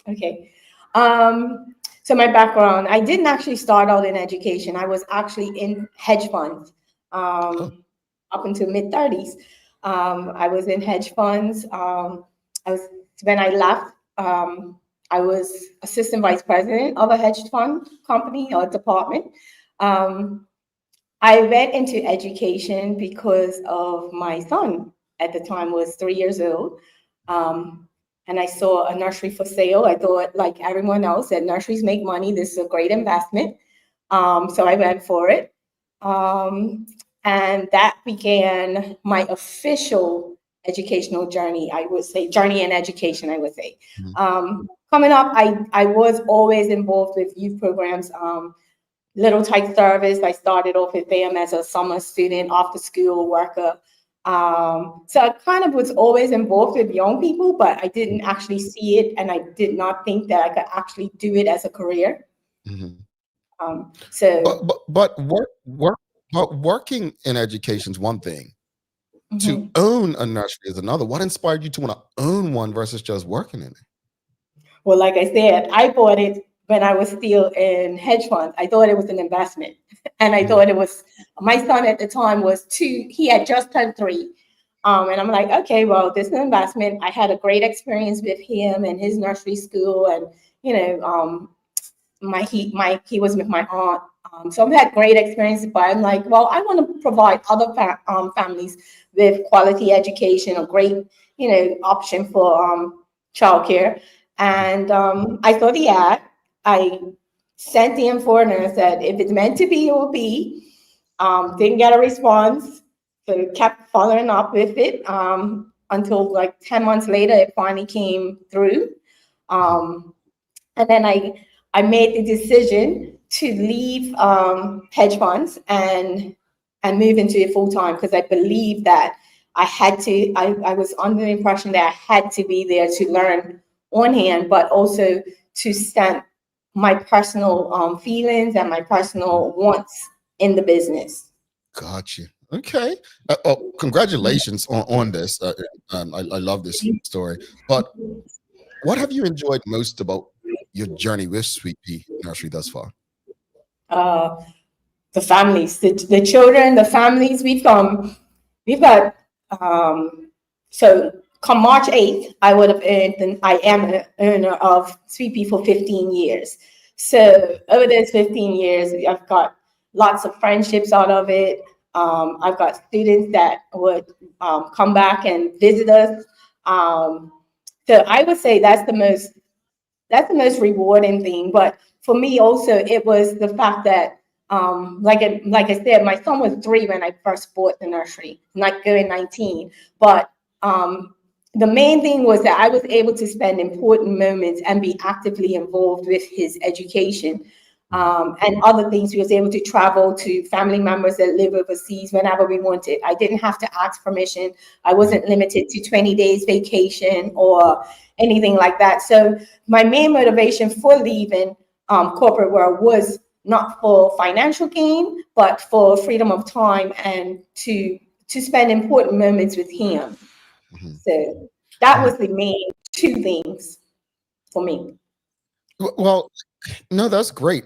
Okay. So my background, I didn't actually start out in education. I was actually in hedge funds up until mid-30s. I was in hedge funds. When I left, I was assistant vice president of a hedge fund company or department. I went into education because of my son at the time was 3 years old. And I saw a nursery for sale. I thought, like everyone else, that nurseries make money. This is a great investment. So I went for it. And that began my official educational journey, I would say, journey in education, I would say. Coming up, I was always involved with youth programs, Little Tyke Service. I started off with them as a summer student, after school worker. So I kind of was always involved with young people, but I didn't actually see it, and I did not think that I could actually do it as a career. But working in education is one thing. To own a nursery is another. What inspired you to want to own one versus just working in it? Well, like I said, I bought it when I was still in hedge funds. I thought it was an investment. And I thought it was, my son at the time was 2, he had just turned 3. And I'm like, okay, well, this is an investment. I had a great experience with him and his nursery school. And, you know, he was with my aunt. So I've had great experiences, but I'm like, well, I want to provide other families with quality education, a great, you know, option for childcare. And I saw the ad. I sent in for it, and I said, if it's meant to be, it will be. Didn't get a response, so kept following up with it until like 10 months later, it finally came through. And then I made the decision to leave hedge funds and move into it full time, because I believe that I had to. I was under the impression that I had to be there to learn on hand, but also to stamp my personal feelings and my personal wants in the business. Gotcha. Okay. Congratulations on this. I love this story. But what have you enjoyed most about your journey with Sweet Pea Nursery thus far? The families, the children, the families. We've got so come March 8th, I would have earned, and I am an earner of Sweet Pea for 15 years. So over those 15 years, I've got lots of friendships out of it. I've got students that would come back and visit us. So I would say that's the most rewarding thing. But for me also, it was the fact that, like I said, my son was 3 when I first bought the nursery, not going 19. But the main thing was that I was able to spend important moments and be actively involved with his education and other things. We was able to travel to family members that live overseas whenever we wanted. I didn't have to ask permission. I wasn't limited to 20 days vacation or anything like that. So my main motivation for leaving corporate world was not for financial gain, but for freedom of time and to spend important moments with him. So that was the main 2 things for me. Well, no, that's great.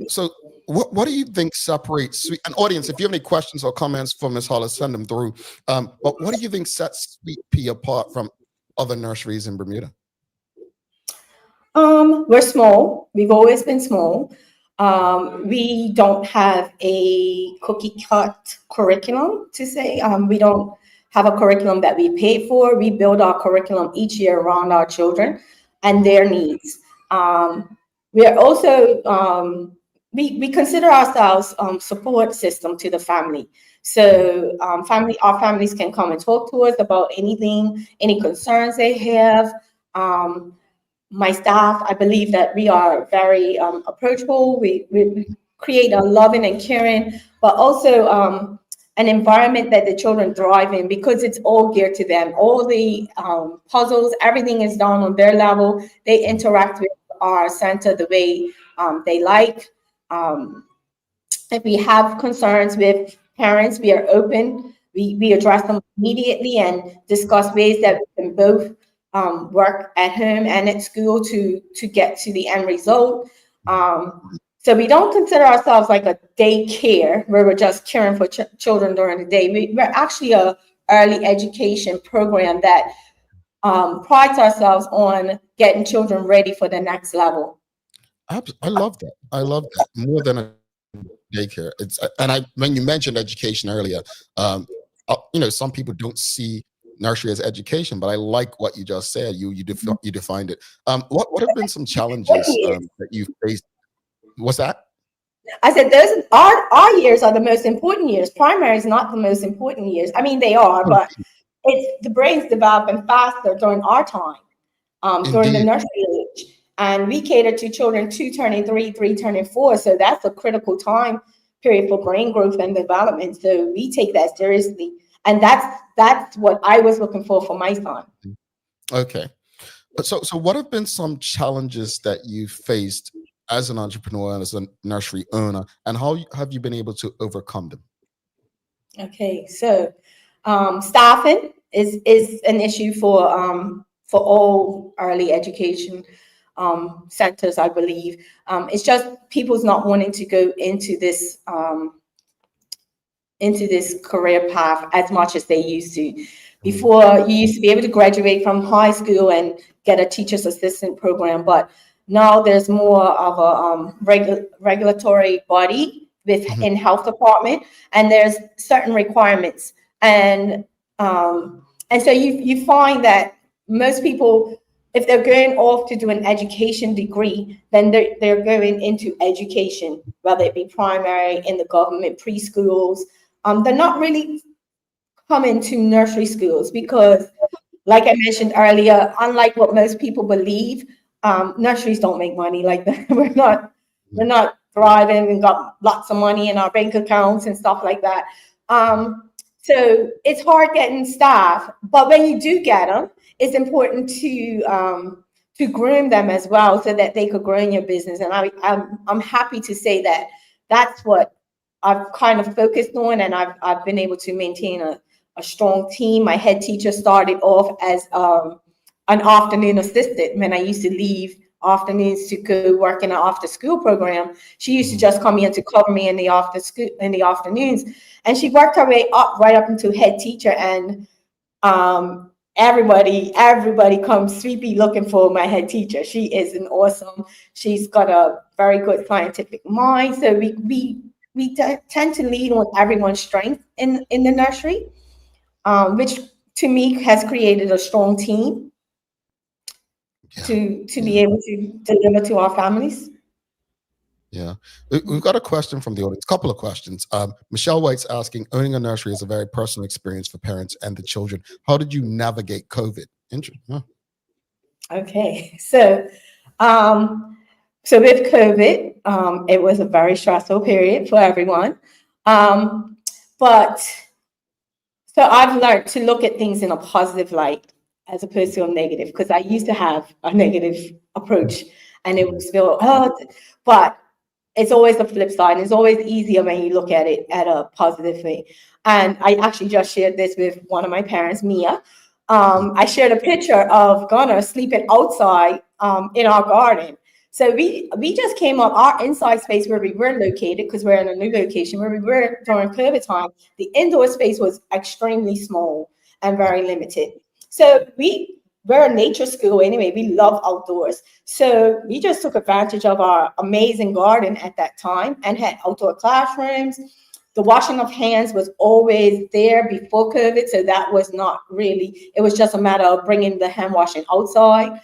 So what do you think separates an audience? If you have any questions or comments for Ms. Hollis, send them through. But what do you think sets Sweet Pea apart from other nurseries in Bermuda? We're small. We've always been small. We don't have a cookie cut curriculum to say. We don't have a curriculum that we pay for. We build our curriculum each year around our children and their needs. We are also we consider ourselves support system to the family. So our families can come and talk to us about anything, any concerns they have. My staff, I believe that we are very approachable. We create a loving and caring, but also an environment that the children thrive in, because it's all geared to them. All the puzzles, everything is done on their level. They interact with our center the way they like. If we have concerns with parents, we are open. We address them immediately and discuss ways that we can both work at home and at school to get to the end result. So we don't consider ourselves like a daycare where we're just caring for children during the day. We're actually a early education program that prides ourselves on getting children ready for the next level. I love that. I love that more than a daycare. When you mentioned education earlier, some people don't see nursery as education, but I like what you just said. You defined it. What have been some challenges that you faced? What's that? I said those our years are the most important years. Primary is not the most important years. I mean, they are, but it's the brain's developing faster during our time, during the nursery age. And we cater to children 2 turning 3, 3 turning 4. So that's a critical time period for brain growth and development. So we take that seriously. And that's what I was looking for my son. Okay. So what have been some challenges that you faced as an entrepreneur and as a nursery owner, and how have you been able to overcome them? Okay, so staffing is an issue for all early education centers, I believe. It's just people's not wanting to go into this career path as much as they used to. Before, you used to be able to graduate from high school and get a teacher's assistant program, but now there's more of a regulatory body within health department, and there's certain requirements, and so you find that most people, if they're going off to do an education degree, then they're going into education, whether it be primary, in the government, preschools. They're not really coming to nursery schools because, like I mentioned earlier, unlike what most people believe, nurseries don't make money like that. We're not thriving and got lots of money in our bank accounts and stuff like that. So it's hard getting staff, but when you do get them, it's important to groom them as well so that they could grow in your business. And I'm happy to say that that's what I've kind of focused on, and I've been able to maintain a strong team. My head teacher started off as an afternoon assistant. When I used to leave afternoons to go work in an after school program, she used to just come in to cover me in the afternoons, and she worked her way up right up into head teacher. And everybody comes sweepy looking for my head teacher. She is an awesome. She's got a very good scientific mind. So we tend to lean on everyone's strength in the nursery, which to me has created a strong team to be able to deliver to our families. Yeah, we've got a question from the audience, a couple of questions. Michelle White's asking, owning a nursery is a very personal experience for parents and the children. How did you navigate COVID? Interesting. Okay, so with COVID, it was a very stressful period for everyone. But so I've learned to look at things in a positive light as opposed to a negative, because I used to have a negative approach, and it was feel, but it's always the flip side. It's always easier when you look at it at a positive way. And I actually just shared this with one of my parents, Mia. I shared a picture of Gunnar sleeping outside in our garden. So we just came up, our inside space where we were located, because we're in a new location, where we were during COVID time, the indoor space was extremely small and very limited. So we're a nature school anyway. We love outdoors. So we just took advantage of our amazing garden at that time and had outdoor classrooms. The washing of hands was always there before COVID. So that was not really, it was just a matter of bringing the hand washing outside.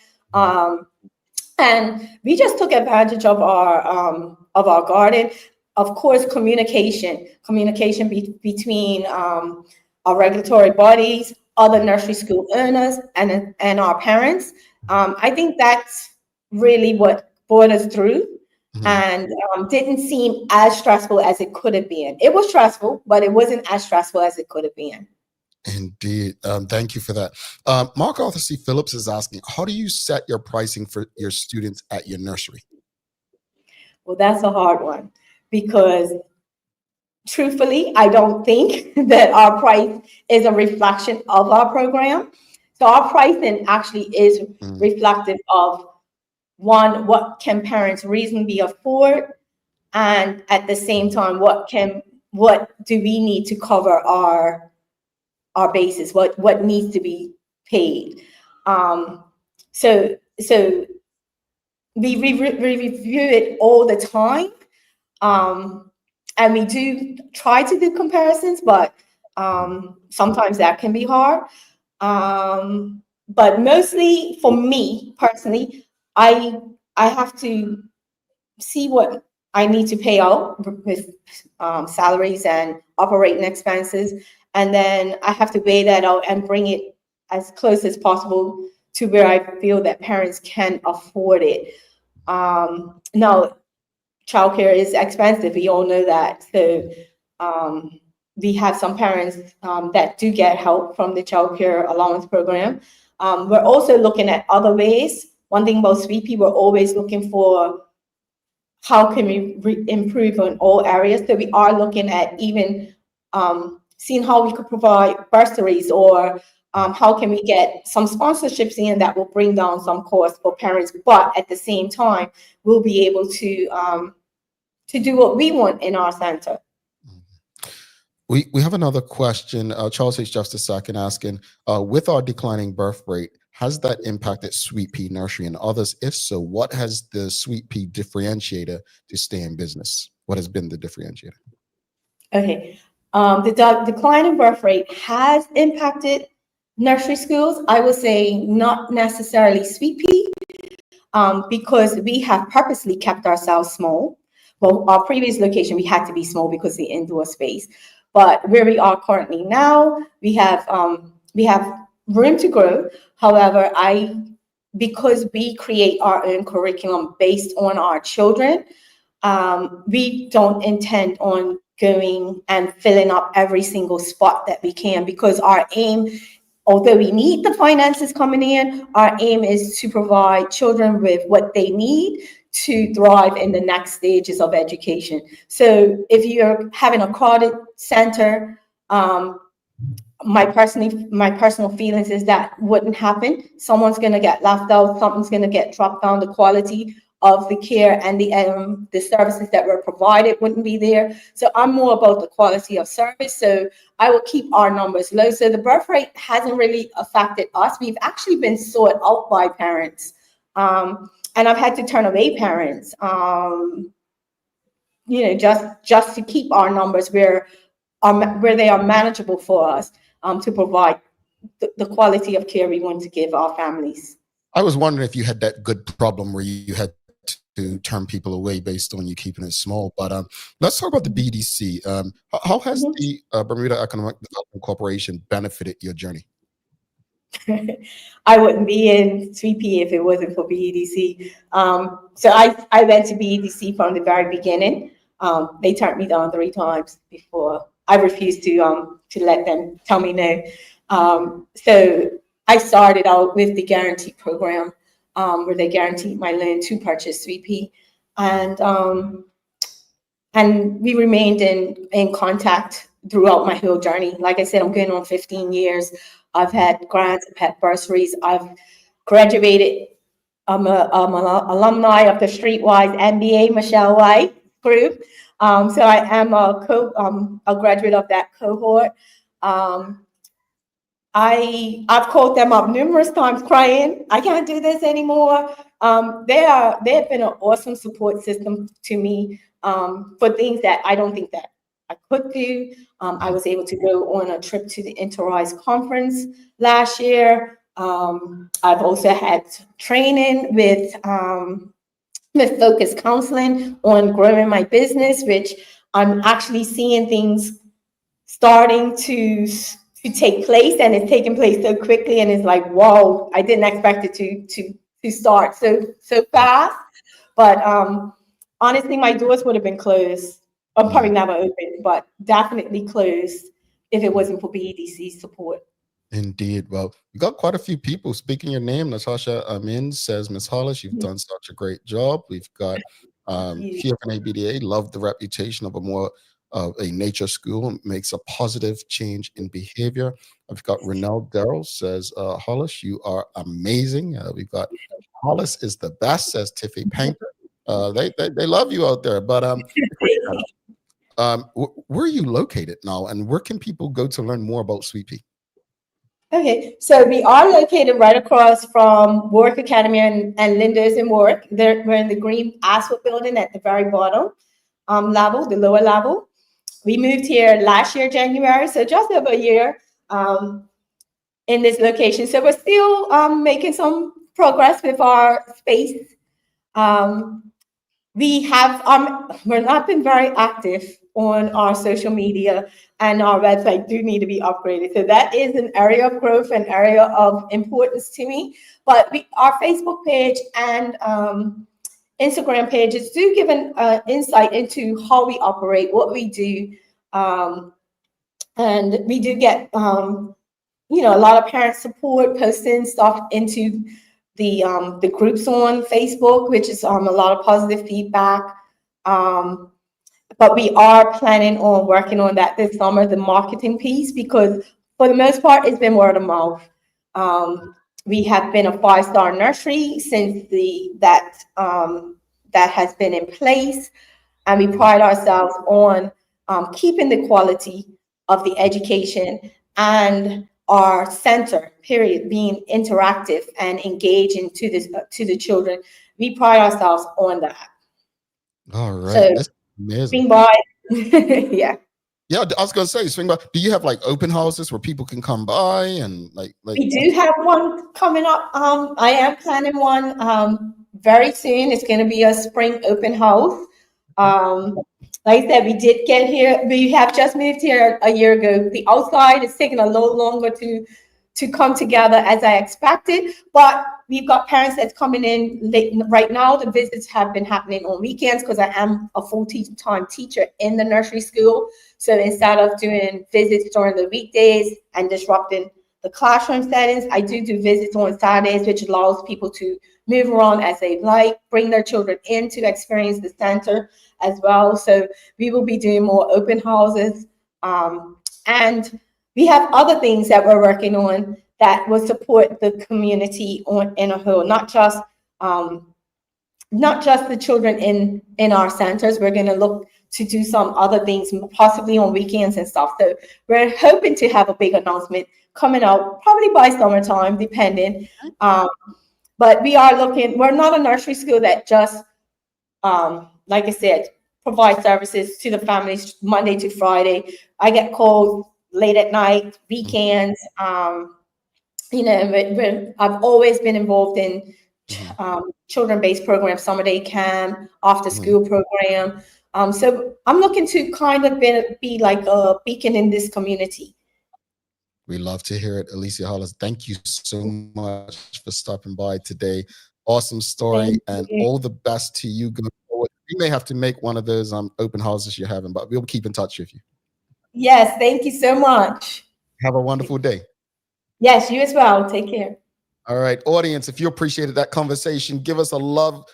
And we just took advantage of our garden. Of course, communication between our regulatory bodies, other nursery school owners, and our parents. I think that's really what brought us through, and didn't seem as stressful as it could have been. It was stressful, but it wasn't as stressful as it could have been. Indeed. Thank you for that. Mark Arthur C. Phillips is asking, how do you set your pricing for your students at your nursery? Well, that's a hard one, because truthfully, I don't think that our price is a reflection of our program. So our pricing actually is reflective of, one, what can parents reasonably afford, and at the same time, what do we need to cover our basis, what needs to be paid. So we review it all the time. And we do try to do comparisons, but sometimes that can be hard. But mostly for me personally, I have to see what I need to pay out with salaries and operating expenses. And then I have to weigh that out and bring it as close as possible to where I feel that parents can afford it. Now, childcare is expensive. We all know that. So we have some parents that do get help from the childcare allowance program. We're also looking at other ways. One thing about Sweet Pea, we're always looking for how can we improve on all areas. So we are looking at even seeing how we could provide bursaries, or how can we get some sponsorships in that will bring down some costs for parents, but at the same time, we'll be able to do what we want in our center. We have another question. Charles H. Justice II asking, with our declining birth rate, has that impacted Sweet Pea Nursery and others? If so, what has the Sweet Pea differentiator to stay in business? What has been the differentiator? Okay. The decline in birth rate has impacted nursery schools. I would say not necessarily Sweet Pea, because we have purposely kept ourselves small. Well, our previous location, we had to be small because of the indoor space. But where we are currently now, we have room to grow. However, because we create our own curriculum based on our children, we don't intend on going and filling up every single spot that we can, because our aim, although we need the finances coming in, our aim is to provide children with what they need to thrive in the next stages of education. So if you're having a crowded center, my personal feelings is that wouldn't happen. Someone's going to get left out. Something's going to get dropped down. The quality of the care and the services that were provided wouldn't be there. So I'm more about the quality of service. So I will keep our numbers low. So the birth rate hasn't really affected us. We've actually been sought out by parents. And I've had to turn away parents, just to keep our numbers where they are manageable for us, to provide the quality of care we want to give our families. I was wondering if you had that good problem where you had to turn people away based on you keeping it small. But let's talk about the BDC. How has the Bermuda Economic Development Corporation benefited your journey? I wouldn't be in Sweet Pea if it wasn't for BEDC. So I went to BEDC from the very beginning. They turned me down 3 times before I refused to let them tell me no. So I started out with the guarantee program, where they guaranteed my loan to purchase Sweet Pea, and we remained in contact throughout my whole journey. Like I said, I'm going on 15 years. I've had grants, I've had bursaries, I've graduated. I'm an alumni of the Streetwise MBA Michelle White group. So I am a graduate of that cohort. I've called them up numerous times crying, I can't do this anymore. They've been an awesome support system to me for things that I don't think that I could do. I was able to go on a trip to the Enterprise conference last year. I've also had training with with focused counseling on growing my business, which I'm actually seeing things starting to take place, and it's taking place so quickly, and it's like, whoa, I didn't expect it to start so fast. But honestly, my doors would have been closed, or probably never open, but definitely closed if it wasn't for BEDC support. Indeed. Well, we got quite a few people speaking your name. Natasha Amin says, Miss Hollis, you've done such a great job. We've got here from ABDA, love the reputation of a nature school, makes a positive change in behavior. I've got Renelle Darrell says, Hollis, you are amazing. We've got Hollis is the best, says Tiffy Painter. They love you out there. But where are you located now, and where can people go to learn more about Sweet Pea? Okay, so we are located right across from Warwick Academy and Linda's in Warwick. We're in the green asphalt building at the very bottom level, the lower level. We moved here last year, January, so just over a year in this location. So we're still making some progress with our space. We have we're not been very active on our social media, and our website do need to be upgraded. So that is an area of growth, an area of importance to me. But our Facebook page and Instagram pages do give an insight into how we operate, what we do, and we do get a lot of parent support, posting stuff into the groups on Facebook, which is a lot of positive feedback. But we are planning on working on that this summer, the marketing piece, because for the most part, it's been word of mouth. We have been a 5-star nursery since that has been in place, and we pride ourselves on keeping the quality of the education and our center, period, being interactive and engaging to the children. We pride ourselves on that. All right. So, That's amazing. Swing by. Yeah. Yeah, I was gonna say, swing by. Do you have like open houses where people can come by and like? We do have one coming up. I am planning one very soon. It's going to be a spring open house. Like I said, we did get here. We have just moved here a year ago. The outside is taking a little longer to come together as I expected, but we've got parents that's coming in late. Right now. The visits have been happening on weekends because I am a full-time teacher in the nursery school. So instead of doing visits during the weekdays and disrupting the classroom settings, I do visits on Saturdays, which allows people to move around as they like, bring their children in to experience the center as well. So we will be doing more open houses. And we have other things that we're working on that will support the community in a whole, not just the children in our centers. We're going to look to do some other things, possibly on weekends and stuff. So we're hoping to have a big announcement coming out probably by summertime, depending. But we are looking, we're not a nursery school that just, like I said, provide services to the families Monday to Friday. I get calls late at night, weekends. I've always been involved in children-based programs, summer day camp, after school program. So I'm looking to kind of be like a beacon in this community. We love to hear it. Elicia Hollis, thank you so much for stopping by today. Awesome story, and all the best to you going forward. We may have to make one of those open houses you're having, but we'll keep in touch with you. Yes, thank you so much. Have a wonderful day. Yes, you as well. Take care. All right, audience, if you appreciated that conversation, give us a love,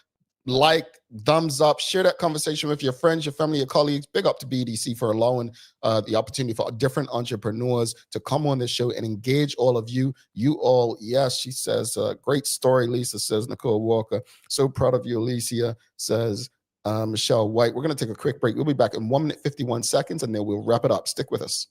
like, thumbs up, share that conversation with your friends, your family, your colleagues. Big up to BDC for allowing the opportunity for different entrepreneurs to come on this show and engage all of you. You all, yes, she says, great story, Lisa, says Nicole Walker. So proud of you, Elicia, says Michelle White. We're going to take a quick break. We'll be back in 1 minute, 51 seconds, and then we'll wrap it up. Stick with us.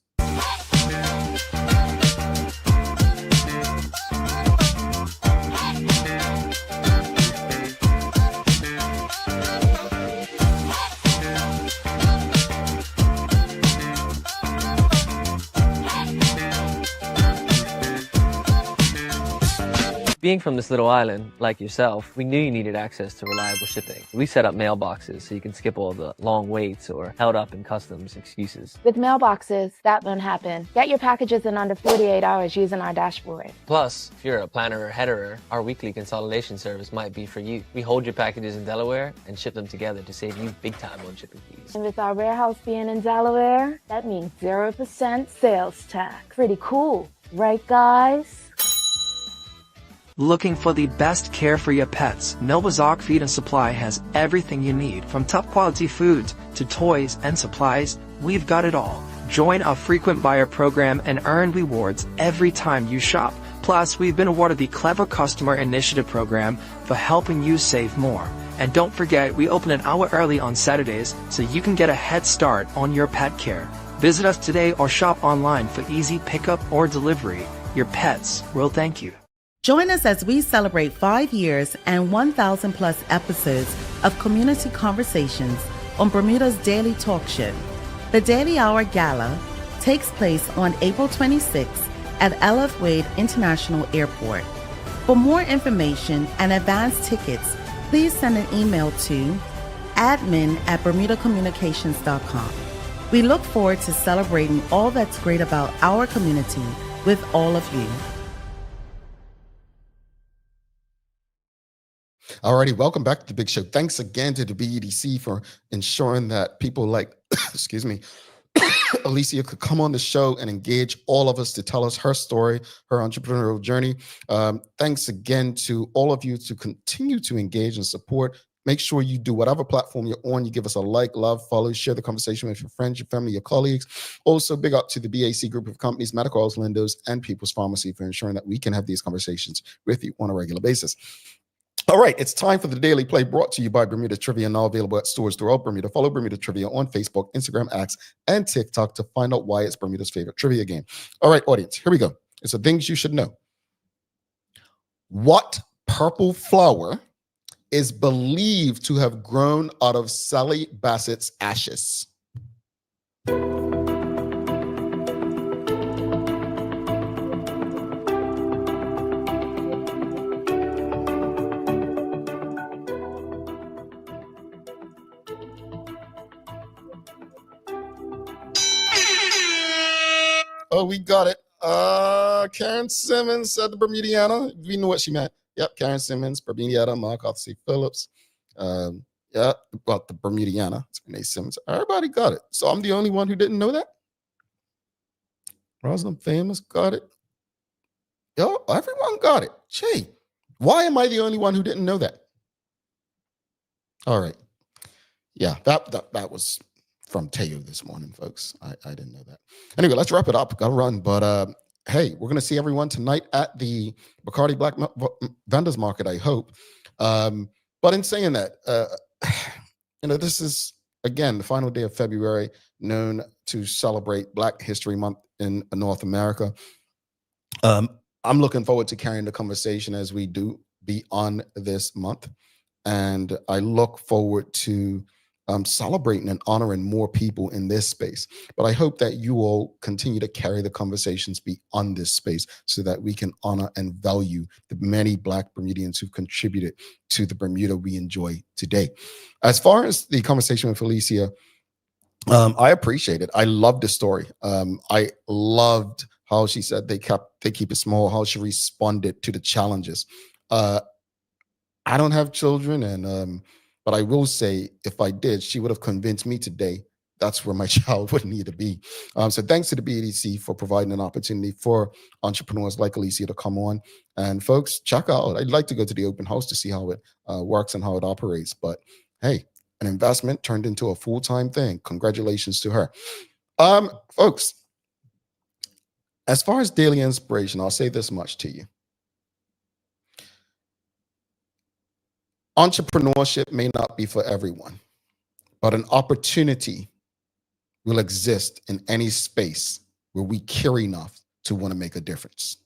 Being from this little island, like yourself, we knew you needed access to reliable shipping. We set up mailboxes so you can skip all the long waits or held up in customs excuses. With mailboxes, that won't happen. Get your packages in under 48 hours using our dashboard. Plus, if you're a planner or headerer, our weekly consolidation service might be for you. We hold your packages in Delaware and ship them together to save you big time on shipping fees. And with our warehouse being in Delaware, that means 0% sales tax. Pretty cool, right guys? Looking for the best care for your pets? Novazok Feed and Supply has everything you need. From top quality foods to toys and supplies, we've got it all. Join our frequent buyer program and earn rewards every time you shop. Plus, we've been awarded the Clever Customer Initiative program for helping you save more. And don't forget, we open an hour early on Saturdays so you can get a head start on your pet care. Visit us today or shop online for easy pickup or delivery. Your pets will thank you. Join us as we celebrate 5 years and 1,000 plus episodes of community conversations on Bermuda's Daily Talk Show. The Daily Hour Gala takes place on April 26th at LF Wade International Airport. For more information and advance tickets, please send an email to admin@bermudacommunications.com. We look forward to celebrating all that's great about our community with all of you. Alrighty, welcome back to the Big Show. Thanks again to the BEDC for ensuring that people like, excuse me, Elicia could come on the show and engage all of us to tell us her story, her entrepreneurial journey. Thanks again to all of you to continue to engage and support. Make sure you do whatever platform you're on. You give us a like, love, follow, share the conversation with your friends, your family, your colleagues. Also, big up to the BAC group of companies, Medical Oils, Lindos, and People's Pharmacy for ensuring that we can have these conversations with you on a regular basis. All right, it's time for the Daily Play brought to you by Bermuda Trivia, now available at stores throughout Bermuda. Follow Bermuda Trivia on Facebook, Instagram, X, and TikTok to find out why it's Bermuda's favorite trivia game. All right, audience, here we go. It's the things you should know. What purple flower is believed to have grown out of Sally Bassett's ashes? Oh, we got it. Karen Simmons said the Bermudiana. We knew what she meant. Yep, Karen Simmons, Bermudiana, Mark Arthur C. Phillips. Yeah, about the Bermudiana. It's Renee Simmons. Everybody got it. So I'm the only one who didn't know that? Rosalind Famous got it. Yo, everyone got it. Gee, why am I the only one who didn't know that? All right. Yeah, that was from Teo this morning, folks. I didn't know that. Anyway, let's wrap it up. Gotta run. But hey, we're gonna see everyone tonight at the Bacardi Black Vendors Market, I hope. But in saying that, this is again the final day of February, known to celebrate Black History Month in North America. I'm looking forward to carrying the conversation as we do beyond this month. And I look forward to celebrating and honoring more people in this space. But I hope that you all continue to carry the conversations beyond this space so that we can honor and value the many Black Bermudians who've contributed to the Bermuda we enjoy today. As far as the conversation with Elicia, I appreciate it. I loved the story. I loved how she said they keep it small, how she responded to the challenges. I don't have children, but I will say, if I did, she would have convinced me today that's where my child would need to be. So thanks to the BEDC for providing an opportunity for entrepreneurs like Elicia to come on. And folks, check out. I'd like to go to the open house to see how it works and how it operates. But hey, an investment turned into a full-time thing. Congratulations to her. Folks, as far as daily inspiration, I'll say this much to you. Entrepreneurship may not be for everyone, but an opportunity will exist in any space where we care enough to want to make a difference.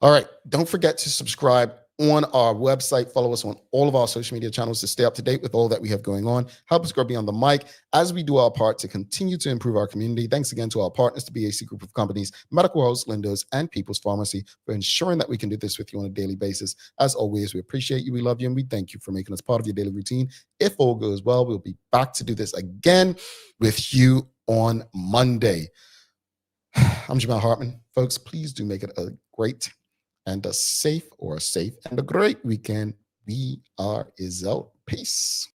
All right, don't forget to subscribe on our website. Follow us on all of our social media channels to stay up to date with all that we have going on. Help us grow beyond the mic as we do our part to continue to improve our community. Thanks again to our partners, the BAC Group of Companies, Medical House, Lenders, and People's Pharmacy for ensuring that we can do this with you on a daily basis. As always, we appreciate you, we love you, and we thank you for making us part of your daily routine. If all goes well, we'll be back to do this again with you on Monday. I'm Jamal Hartman. Folks, please do make it a great and a safe and a great weekend. We are out. Peace.